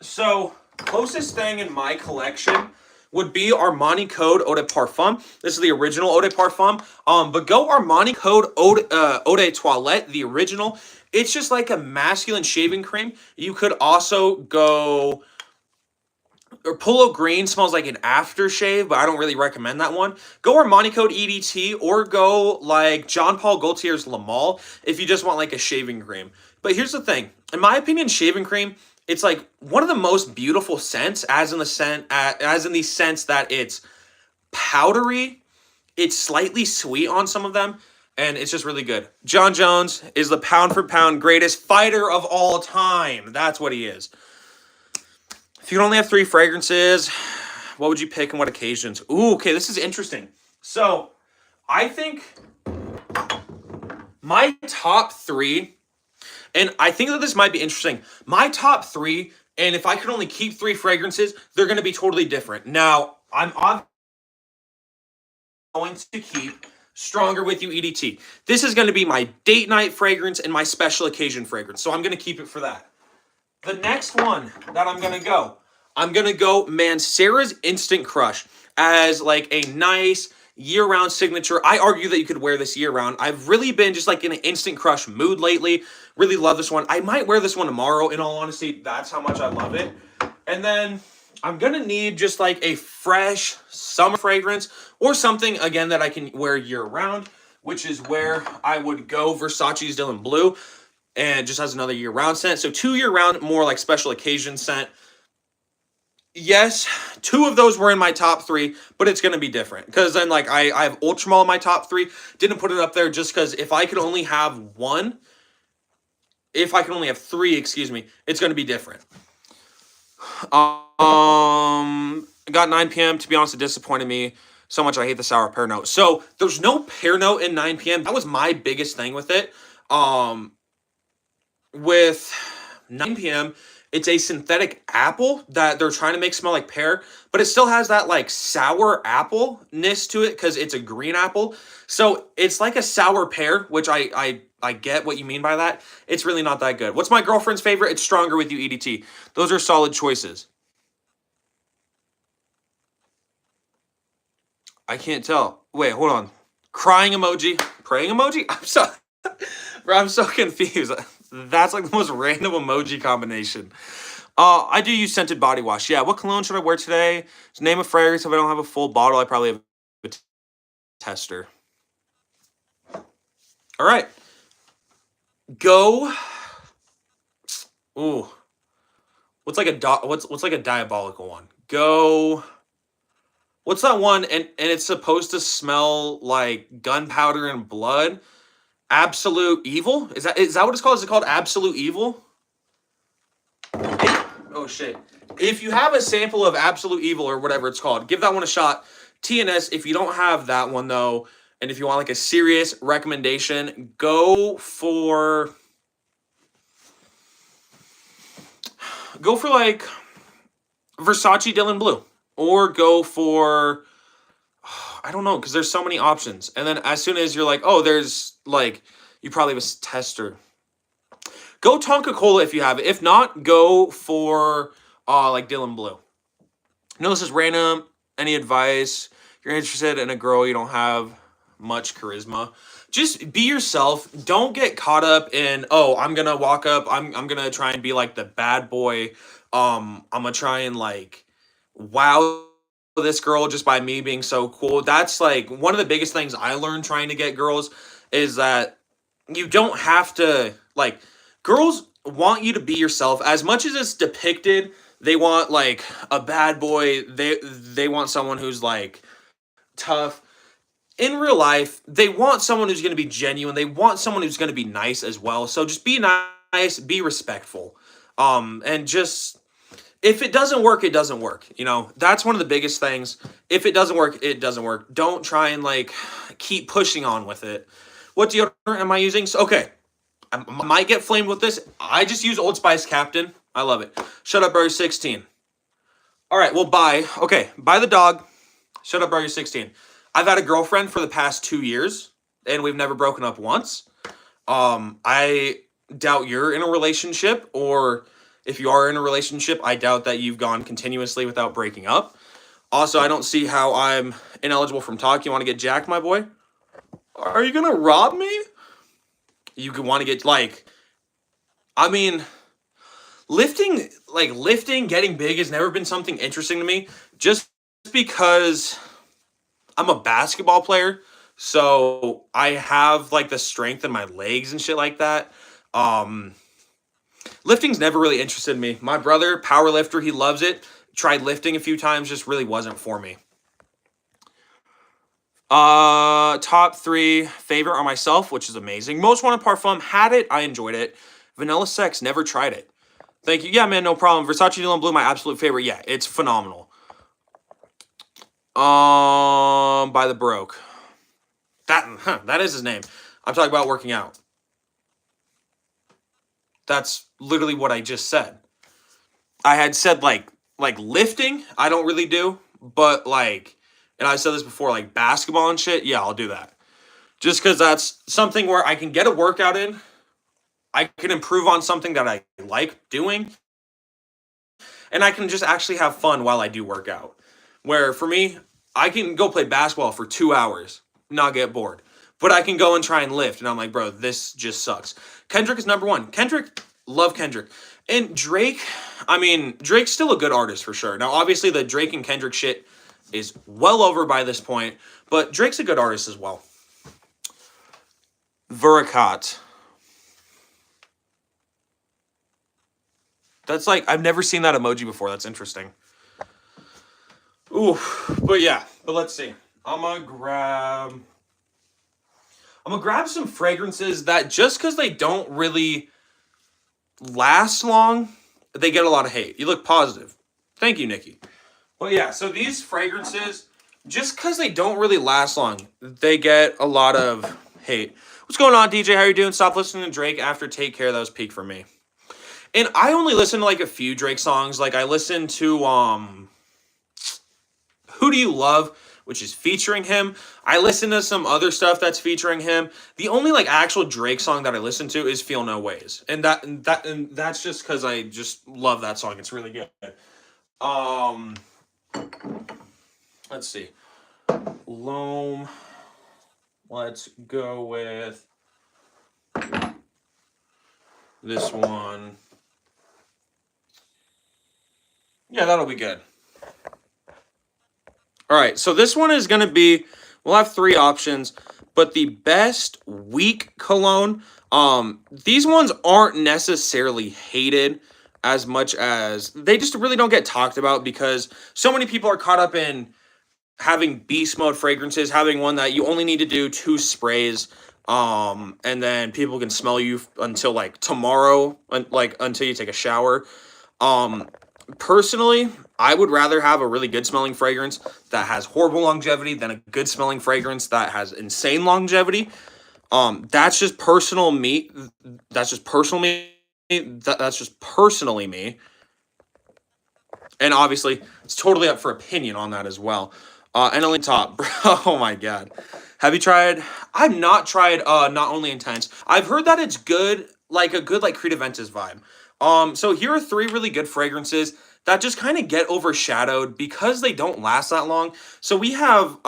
So, closest thing in my collection would be Armani Code Eau de Parfum. This is the original Eau de Parfum. But go Armani Code Eau de Toilette, the original. It's just like a masculine shaving cream. You could also go... Or Polo Green smells like an aftershave, but I don't really recommend that one. Go Armani Code EDT or go like Jean Paul Gaultier's Le Male if you just want like a shaving cream. But here's the thing. In my opinion, shaving cream, it's like one of the most beautiful scents as in the sense that it's powdery, it's slightly sweet on some of them, and it's just really good. John Jones is the pound for pound greatest fighter of all time. That's what he is. If you could only have 3 fragrances, what would you pick and what occasions? Ooh, okay, this is interesting. So, I think my top 3, and I think that this might be interesting. My top 3, and if I could only keep 3 fragrances, they're going to be totally different. Now, I'm going to keep Stronger With You EDT. This is going to be my date night fragrance and my special occasion fragrance, so I'm going to keep it for that. The next one that I'm going to go Mancera's Instant Crush as like a nice year-round signature. I argue that you could wear this year-round. I've really been just like in an Instant Crush mood lately. Really love this one. I might wear this one tomorrow, in all honesty. That's how much I love it. And then I'm going to need just like a fresh summer fragrance or something, again, that I can wear year-round, which is where I would go Versace's Dylan Blue. And just has another year-round scent. So 2 year-round, more like special occasion scent. Yes, 2 of those were in my top 3, but it's going to be different. Because then like I have Ultramall in my top 3. Didn't put it up there just because if I could only have 3, excuse me, it's going to be different. Got 9 p.m. To be honest, it disappointed me so much. I hate the sour pear note. So there's no pear note in 9 p.m. That was my biggest thing with it. With 9 p.m., it's a synthetic apple that they're trying to make smell like pear, but it still has that like sour appleness to it because it's a green apple. So it's like a sour pear, which I get what you mean by that. It's really not that good. What's my girlfriend's favorite? It's Stronger With You EDT. Those are solid choices. I can't tell. Wait, hold on. Crying emoji, praying emoji? I'm so confused. That's like the most random emoji combination. I do use scented body wash. Yeah, what cologne should I wear today? Just name a fragrance. If I don't have a full bottle, I probably have a tester. All right. Go. Ooh. What's like a diabolical one? Go. What's that one? And it's supposed to smell like gunpowder and blood. Absolute Evil? Is that what it's called? Is it called Absolute Evil? Oh shit. If you have a sample of Absolute Evil or whatever it's called, give that one a shot. TNS, if you don't have that one though, And if you want like a serious recommendation, go for like Versace Dylan Blue, or go for, I don't know, because there's so many options. And then as soon as you're like, oh, there's like, you probably have a tester. Go Tonka Cola if you have it. If not, go for like Dylan Blue. No, this is random. Any advice? You're interested in a girl, you don't have much charisma. Just be yourself. Don't get caught up in, oh, I'm gonna walk up, I'm gonna try and be like the bad boy. I'm gonna try and like wow this girl just by me being so cool. That's like one of the biggest things I learned trying to get girls, is that you don't have to, like, girls want you to be yourself as much as it's depicted. They want like a bad boy. They want someone who's like tough. In real life, they want someone who's going to be genuine. They want someone who's going to be nice as well. So just be nice, be respectful. And just, if it doesn't work, it doesn't work. You know, that's one of the biggest things. If it doesn't work, it doesn't work. Don't try and like keep pushing on with it. What deodorant am I using? So, okay, I might get flamed with this. I just use Old Spice Captain. I love it. Shut up, Burger 16. All right, well, bye. Okay, bye the dog. Shut up, Burger 16. I've had a girlfriend for the past 2 years, and we've never broken up once. I doubt you're in a relationship, or if you are in a relationship, I doubt that you've gone continuously without breaking up. Also, I don't see how I'm ineligible from talk. You want to get jacked, my boy? Are you gonna rob me? You could want to get, like, I mean, lifting, getting big has never been something interesting to me, just because I'm a basketball player, so I have like the strength in my legs and shit like that. Lifting's never really interested me. My brother, power lifter, he loves it. Tried lifting a few times, just really wasn't for me. Top 3 favorite are myself, which is amazing. Most Wanted Parfum, had it, I enjoyed it. Vanilla Sex, never tried it. Thank you. Yeah, man, no problem. Versace Dylan Blue, my absolute favorite. Yeah, it's phenomenal. By the Broke. That is his name. I'm talking about working out. That's literally what I just said. I had said like lifting, I don't really do, but like, and I said this before, like basketball and shit, yeah, I'll do that. Just because that's something where I can get a workout in, I can improve on something that I like doing, and I can just actually have fun while I do work out. Where for me, I can go play basketball for 2 hours, not get bored. But I can go and try and lift, and I'm like, bro, this just sucks. Kendrick is number 1. Kendrick, love Kendrick. And Drake, I mean, Drake's still a good artist for sure. Now, obviously, the Drake and Kendrick shit is well over by this point, but Drake's a good artist as well. Veracat. That's like, I've never seen that emoji before. That's interesting. Ooh, but yeah, but let's see. I'm gonna grab some fragrances that, just because they don't really last long, they get a lot of hate. You look positive. Thank you, Nikki. But yeah, so these fragrances, just because they don't really last long, they get a lot of hate. What's going on, DJ? How you doing? Stop listening to Drake after Take Care. That was peak for me. And I only listen to like a few Drake songs. Like I listen to Who Do You Love, which is featuring him. I listen to some other stuff that's featuring him. The only like actual Drake song that I listen to is Feel No Ways. And that's just because I just love that song. It's really good. Let's see. Loam. Let's go with this one. Yeah, that'll be good. All right, so this one is going to be, we'll have 3 options, but the best weak cologne, these ones aren't necessarily hated as much as, they just really don't get talked about because so many people are caught up in having beast mode fragrances, having one that you only need to do 2 sprays, and then people can smell you until like tomorrow, like until you take a shower. Personally, I would rather have a really good smelling fragrance that has horrible longevity than a good smelling fragrance that has insane longevity. That's just personal me. That's just personal me. That's just personally me. And obviously, it's totally up for opinion on that as well. And only top, oh my god, have you tried? I've not tried. Not only intense. I've heard that it's good, like a good like Creed Aventus vibe. So here are three really good fragrances that just kind of get overshadowed because they don't last that long. So we have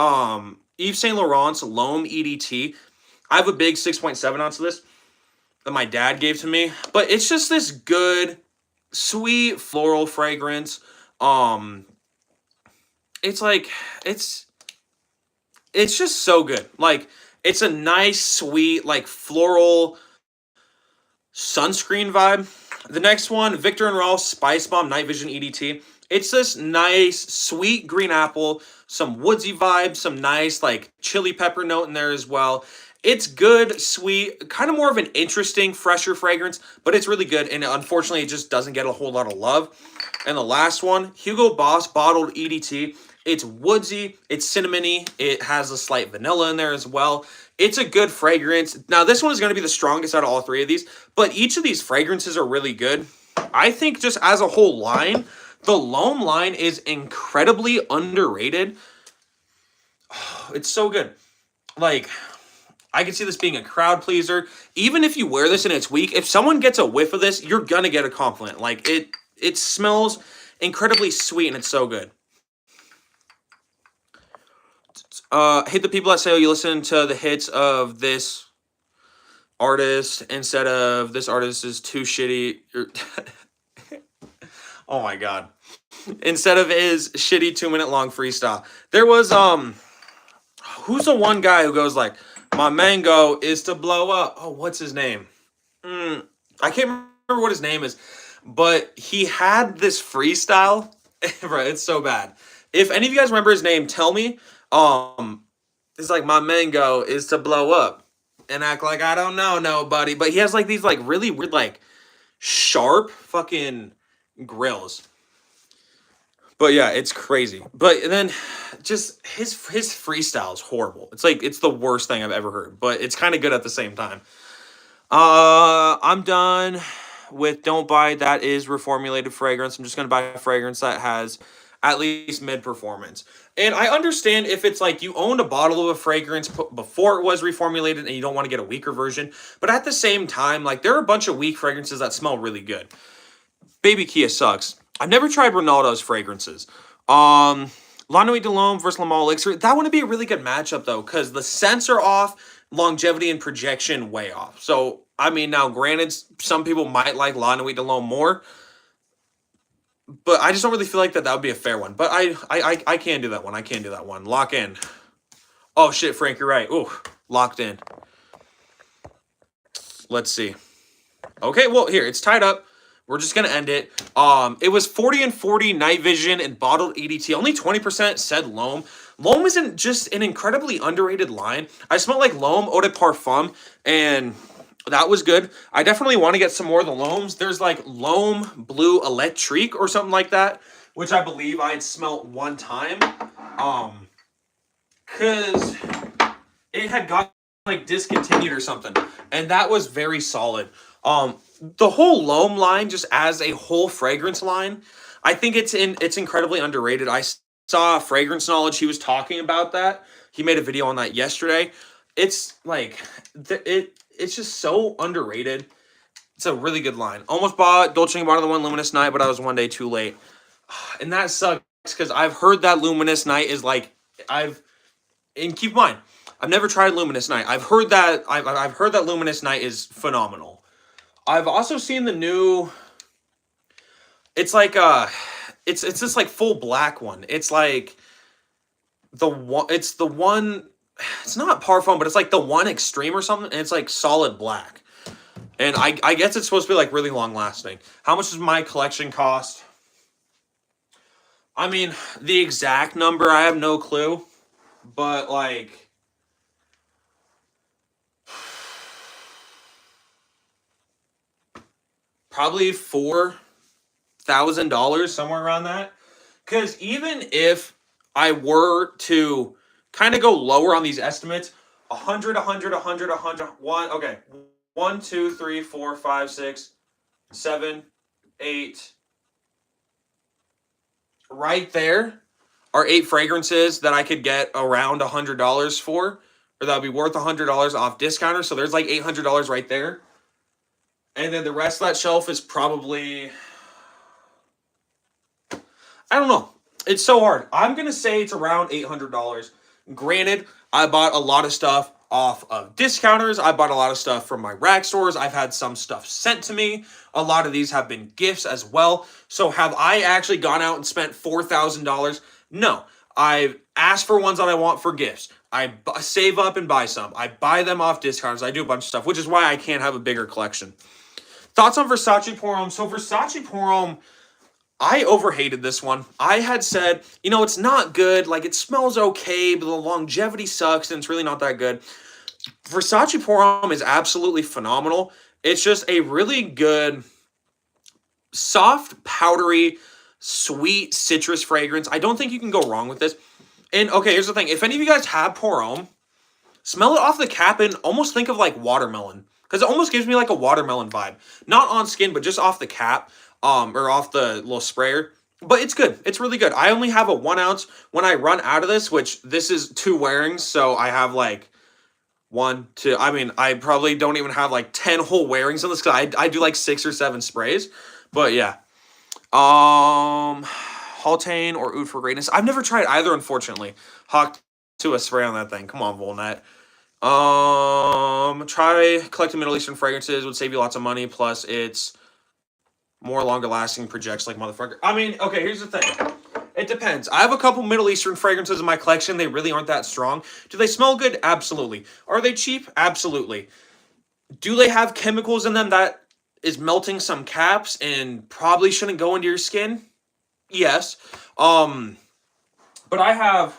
Yves Saint Laurent's L'Homme EDT. I have a big 6.7 ounce of this that my dad gave to me, but it's just this good, sweet floral fragrance. Um, it's like it's it's just so good. Like it's a nice, sweet, like floral sunscreen vibe. The next one, Victor and Rolf Spice Bomb Night Vision EDT. It's this nice, sweet green apple, some woodsy vibe, some nice like chili pepper note in there as well. It's good, sweet, kind of more of an interesting, fresher fragrance, but it's really good. And unfortunately, it just doesn't get a whole lot of love. And the last one, Hugo Boss Bottled EDT. It's woodsy, it's cinnamony, it has a slight vanilla in there as well. It's a good fragrance. Now, this one is going to be the strongest out of all three of these, but each of these fragrances are really good. I think just as a whole line, the L'Homme line is incredibly underrated. It's so good. Like, I could see this being a crowd pleaser. Even if you wear this and it's weak, if someone gets a whiff of this, you're going to get a compliment. Like, it smells incredibly sweet and it's so good. Hate the people that say, oh, you listen to the hits of this artist instead of this artist is too shitty. Oh my god. Instead of his shitty 2-minute long freestyle. There was who's the one guy who goes like, my mango is to blow up. Oh, what's his name? I can't remember what his name is, but he had this freestyle. Right, it's so bad. If any of you guys remember his name, tell me. It's like my mango is to blow up and act like I don't know nobody. But he has like these like really weird like sharp fucking grills. But yeah, it's crazy. But then just his freestyle is horrible. It's like it's the worst thing I've ever heard, but it's kind of good at the same time. I'm done with Don't Buy. That is Reformulated fragrance. I'm just gonna buy a fragrance that has at least mid performance. And I understand if it's like you owned a bottle of a fragrance before it was reformulated and you don't want to get a weaker version. But at the same time, like there are a bunch of weak fragrances that smell really good. Baby Kia sucks. I've never tried Ronaldo's fragrances. La Nuit de L'Homme versus Le Male Elixir. That wouldn't be a really good matchup though, because the scents are off, longevity and projection way off. So I mean, now granted, some people might like La Nuit de L'Homme more, but I just don't really feel like that would be a fair one. But I can do that one. I can do that one. Lock in. Oh shit, Frank, you're right. Ooh, locked in. Let's see. Okay, well here it's tied up. We're just gonna end it. It was 40 and 40 night vision and bottled EDT. Only 20% said L'Homme. L'Homme isn't just an incredibly underrated line. I smelled like L'Homme Eau de Parfum, and that was good. I definitely want to get some more of the L'Hommes. There's like L'Homme Blue Electrique or something like that, which I believe I had smelt one time. Cause it had got like discontinued or something, and that was very solid. The whole L'Homme line, just as a whole fragrance line, I think it's incredibly underrated. I saw Fragrance Knowledge. He was talking about that. He made a video on that yesterday. It's like it's just so underrated. It's a really good line. Almost bought Dolce & Gabbana The One Luminous Night, but I was one day too late, and that sucks because I've heard that Luminous Night is like and keep in mind, I've never tried Luminous Night. I've heard that Luminous Night is phenomenal. I've also seen the new. It's like it's this like full black one. It's like the one. It's the one. It's not Parfum, but it's like the one Extreme or something, and it's like solid black. And I guess it's supposed to be like really long lasting. How much does my collection cost? I mean, the exact number I have no clue, but like. Probably $4,000, somewhere around that. Because even if I were to kind of go lower on these estimates, 100, 100, 100, 100, 1, okay. 1, 2, 3, 4, 5, 6, 7, 8. Right there are 8 fragrances that I could get around $100 for, or that would be worth $100 off discounter. So there's like $800 right there. And then the rest of that shelf is probably, I don't know. It's so hard. I'm going to say it's around $800. Granted, I bought a lot of stuff off of discounters. I bought a lot of stuff from my rag stores. I've had some stuff sent to me. A lot of these have been gifts as well. So have I actually gone out and spent $4,000? No. I've asked for ones that I want for gifts. I save up and buy some. I buy them off discounts. I do a bunch of stuff, which is why I can't have a bigger collection. Thoughts on Versace Porm? So Versace Porm, I overhated this one. I had said, it's not good. Like, it smells okay, but the longevity sucks, and it's really not that good. Versace Porm is absolutely phenomenal. It's just a really good, soft, powdery, sweet citrus fragrance. I don't think you can go wrong with this. And, okay, here's the thing. If any of you guys have Porm, smell it off the cap and almost think of, like, watermelon. Because it almost gives me, like, a watermelon vibe. Not on skin, but just off the cap. Or off the little sprayer. But it's good. It's really good. I only have a 1 ounce. When I run out of this, which this is 2 wearings, so I have like 1, 2. I mean, I probably don't even have like 10 whole wearings on this because I do like 6 or 7 sprays. But yeah. Haltane or Oud for Greatness. I've never tried either, unfortunately. Hawk to a spray on that thing. Come on, Volnet. Try collecting Middle Eastern fragrances. Would save you lots of money. Plus, it's more longer lasting, projects like motherfucker. I mean, okay, here's the thing. It depends. I have a couple Middle Eastern fragrances in my collection. They really aren't that strong. Do they smell good? Absolutely. Are they cheap? Absolutely. Do they have chemicals in them that is melting some caps and probably shouldn't go into your skin? Yes. But I have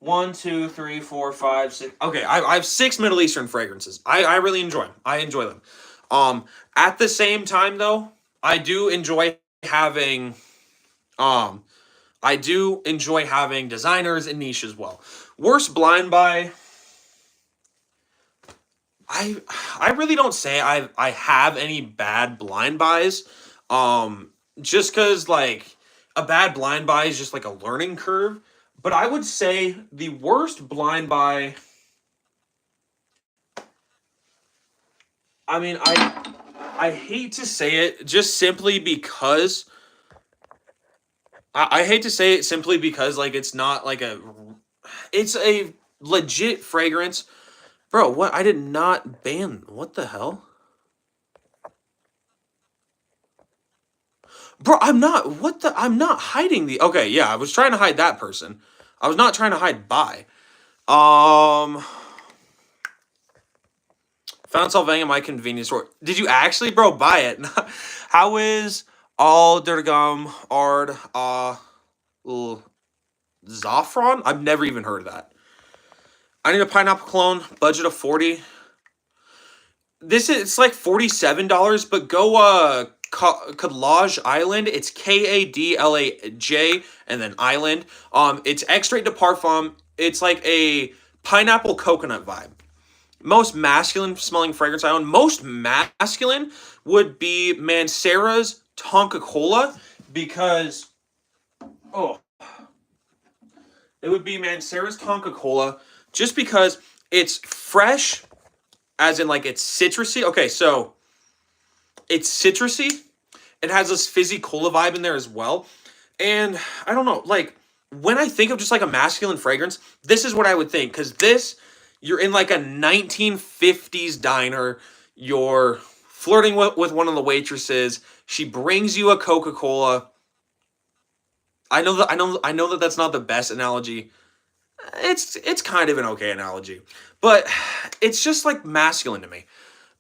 1, 2, 3, 4, 5, 6. Okay, I have 6 Middle Eastern fragrances. I really enjoy them. I enjoy them. At the same time, though, I do enjoy having designers and niche as well. Worst blind buy. I really don't say I have any bad blind buys. Just cause like a bad blind buy is just like a learning curve. But I would say the worst blind buy. I mean, I hate to say it just simply because I hate to say it simply because like it's not like it's a legit fragrance. Bro, what? I did not ban. What the hell? Bro, I'm not hiding the. Okay, yeah, I was trying to hide that person. I was not trying to hide by. Found Solvang in my convenience store. Did you actually, bro, buy it? How is all Dirgam Ard Zafron? I've never even heard of that. I need a pineapple cologne, budget of 40. It's like $47, but go Kadlaj Island. It's Kadlaj and then Island. It's extrait de parfum. It's like a pineapple coconut vibe. Most masculine smelling fragrance I own. Most masculine would be Mancera's Tonka Cola because it would be Mancera's Tonka Cola just because it's fresh, as in like it's citrusy. Okay, so it's citrusy. It has this fizzy cola vibe in there as well. And I don't know, like when I think of just like a masculine fragrance, this is what I would think because you're in like a 1950s diner. You're flirting with one of the waitresses. She brings you a Coca-Cola. I know that that's not the best analogy. It's kind of an okay analogy, but it's just like masculine to me.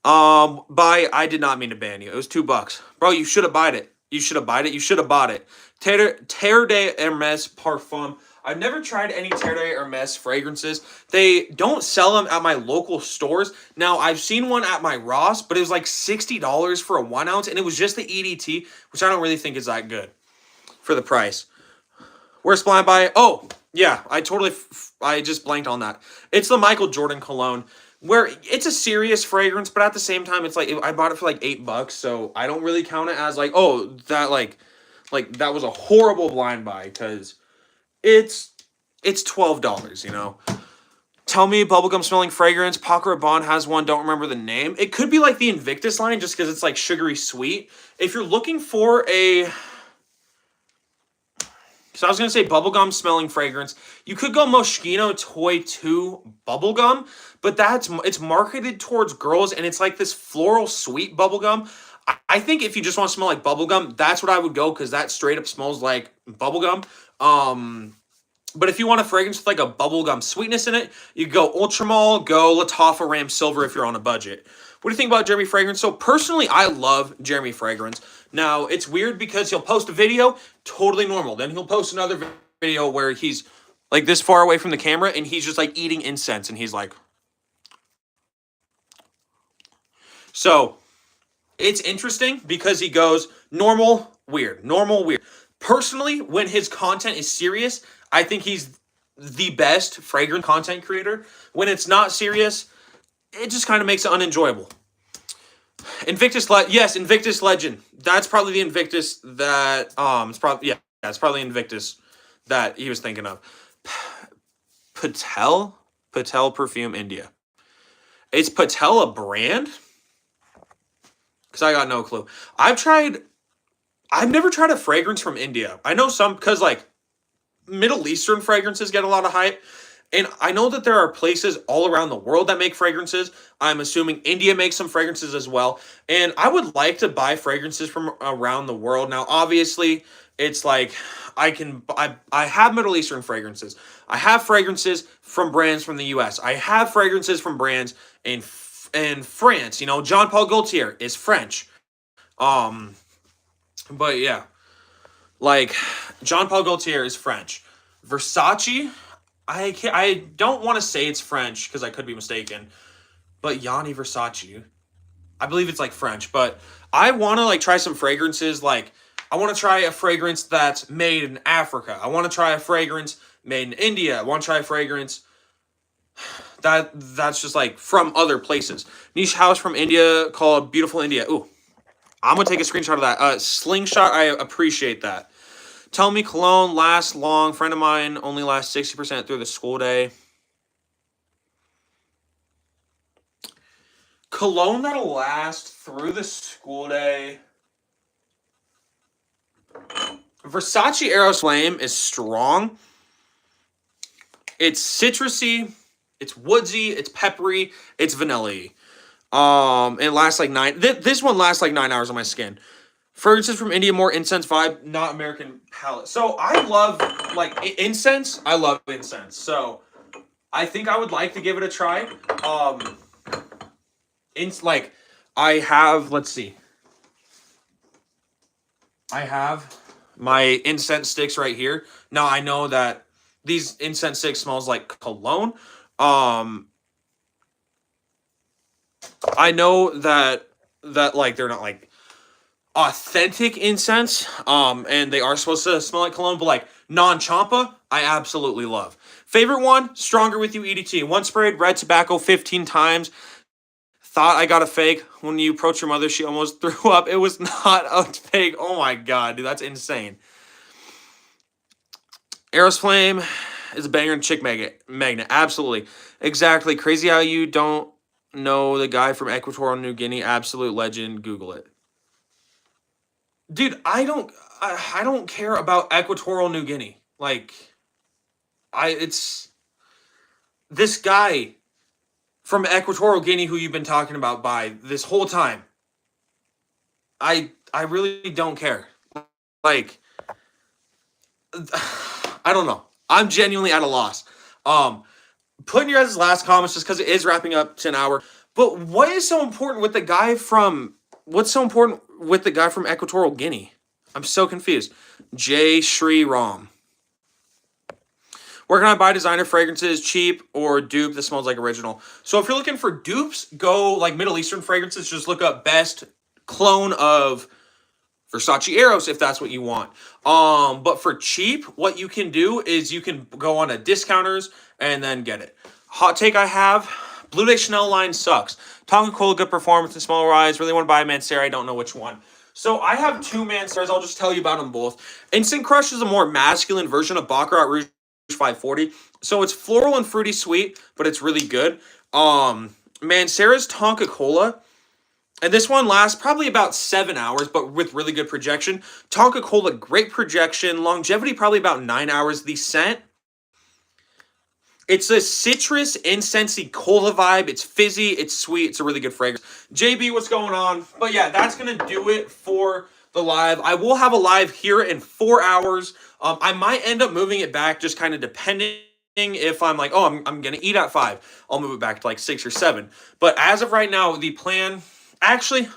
I did not mean to ban you. It was $2, bro. You should have bought it. You should have bought it. You should have bought it. Terre de Hermes Parfum. I've never tried any Terre de Hermes fragrances. They don't sell them at my local stores. Now, I've seen one at my Ross, but it was like $60 for a 1 ounce, and it was just the EDT, which I don't really think is that good for the price. Worst blind buy. Oh, yeah. I just blanked on that. It's the Michael Jordan cologne, where it's a serious fragrance, but at the same time, it's like I bought it for like $8, so I don't really count it as like, oh, that like that was a horrible blind buy, because it's $12, you know. Tell me bubblegum smelling fragrance. Paco Rabanne has one. Don't remember the name. It could be like the Invictus line, just because it's like sugary sweet. If you're looking for a, so I was going to say bubblegum smelling fragrance, you could go Moschino Toy 2 bubblegum, but it's marketed towards girls, and it's like this floral sweet bubblegum. I think if you just want to smell like bubblegum, that's what I would go, because that straight up smells like bubblegum. But if you want a fragrance with like a bubblegum sweetness in it, you go Ultramall, go Lattafa Ram Silver if you're on a budget. What do you think about Jeremy Fragrance? So personally, I love Jeremy Fragrance. Now, it's weird because he'll post a video, totally normal. Then he'll post another video where he's like this far away from the camera, and he's just like eating incense, and he's like. So it's interesting because he goes normal, weird, normal, weird. Personally, when his content is serious, I think he's the best fragrance content creator. When it's not serious, it just kind of makes it unenjoyable. Yes, Invictus Legend. That's probably the Invictus that it's probably Invictus that he was thinking of. Patel Perfume India. Is Patel a brand? Because I got no clue. I've never tried a fragrance from India. I know some, because like Middle Eastern fragrances get a lot of hype. And I know that there are places all around the world that make fragrances. I'm assuming India makes some fragrances as well. And I would like to buy fragrances from around the world. Now, obviously, it's like I have Middle Eastern fragrances. I have fragrances from brands from the US. I have fragrances from brands in France. You know, Jean Paul Gaultier is French. But yeah, like Jean Paul Gaultier is French. Versace, I don't want to say it's French because I could be mistaken, but Yanni Versace, I believe it's like French. But I want to like try some fragrances. Like I want to try a fragrance that's made in Africa. I want to try a fragrance made in India. I want to try a fragrance that's just like from other places. Niche house from India called Beautiful India. Ooh, I'm going to take a screenshot of that. Slingshot, I appreciate that. Tell me cologne lasts long. Friend of mine only lasts 60% through the school day. Cologne that'll last through the school day. Versace Eros Flame is strong. It's citrusy. It's woodsy. It's peppery. It's vanilla-y. It lasts like 9. This one lasts like 9 hours on my skin. Fragrances from India, more incense vibe, not American palette. So I love like incense. I love incense. So I think I would like to give it a try. Like I have. Let's see. I have my incense sticks right here. Now I know that these incense sticks smells like cologne. I know that like they're not like authentic incense, and they are supposed to smell like cologne, but like non-champa, I absolutely love. Favorite one, Stronger With You EDT. One sprayed red tobacco 15 times. Thought I got a fake. When you approach your mother, she almost threw up. It was not a fake. Oh my god, dude, that's insane. Eros Flame is a banger and chick magnet. Absolutely. Exactly. Crazy how you don't know the guy from Equatorial New Guinea. Absolute legend. Google it. Dude, I don't care about Equatorial New Guinea. Like, it's this guy from Equatorial Guinea who you've been talking about by this whole time. I really don't care. Like, I don't know. I'm genuinely at a loss. Putting your guys' last comments just because it is wrapping up to an hour. But what is so important with the guy from? What's so important with the guy from Equatorial Guinea? I'm so confused. Jay Shri Ram. Where can I buy designer fragrances, cheap or dupe that smells like original? So if you're looking for dupes, go like Middle Eastern fragrances. Just look up best clone of Versace Eros if that's what you want. But for cheap, what you can do is you can go on a discounters and then get it. Hot take I have, Blue Day Chanel line sucks. Tonka Cola, good performance and smaller rise. Really want to buy a Mancera, I don't know which one. So I have two Manceras, I'll just tell you about them both. Instant Crush is a more masculine version of Baccarat Rouge 540. So it's floral and fruity sweet, but it's really good. Mancera's Tonka Cola, and this one lasts probably about 7 hours, but with really good projection. Tonka Cola, great projection. Longevity, probably about 9 hours. The scent, it's a citrus, incensey cola vibe. It's fizzy, it's sweet, it's a really good fragrance. JB, what's going on? But yeah, that's going to do it for the live. I will have a live here in 4 hours. I might end up moving it back, just kind of depending if I'm like, oh, I'm going to eat at 5. I'll move it back to like 6 or 7. But as of right now, the plan... Actually,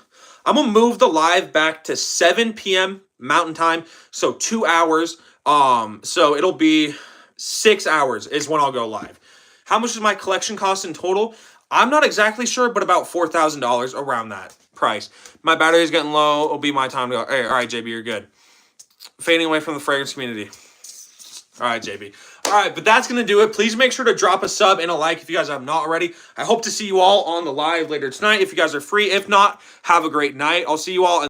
I'm going to move the live back to 7 p.m. Mountain Time, so 2 hours. So it'll be 6 hours is when I'll go live. How much does my collection cost in total? I'm not exactly sure, but about $4,000 around that price. My battery is getting low. It'll be my time to go. Hey, all right, JB, you're good. Fading away from the fragrance community. All right, JB. All right, but that's going to do it. Please make sure to drop a sub and a like if you guys have not already. I hope to see you all on the live later tonight if you guys are free. If not, have a great night. I'll see you all.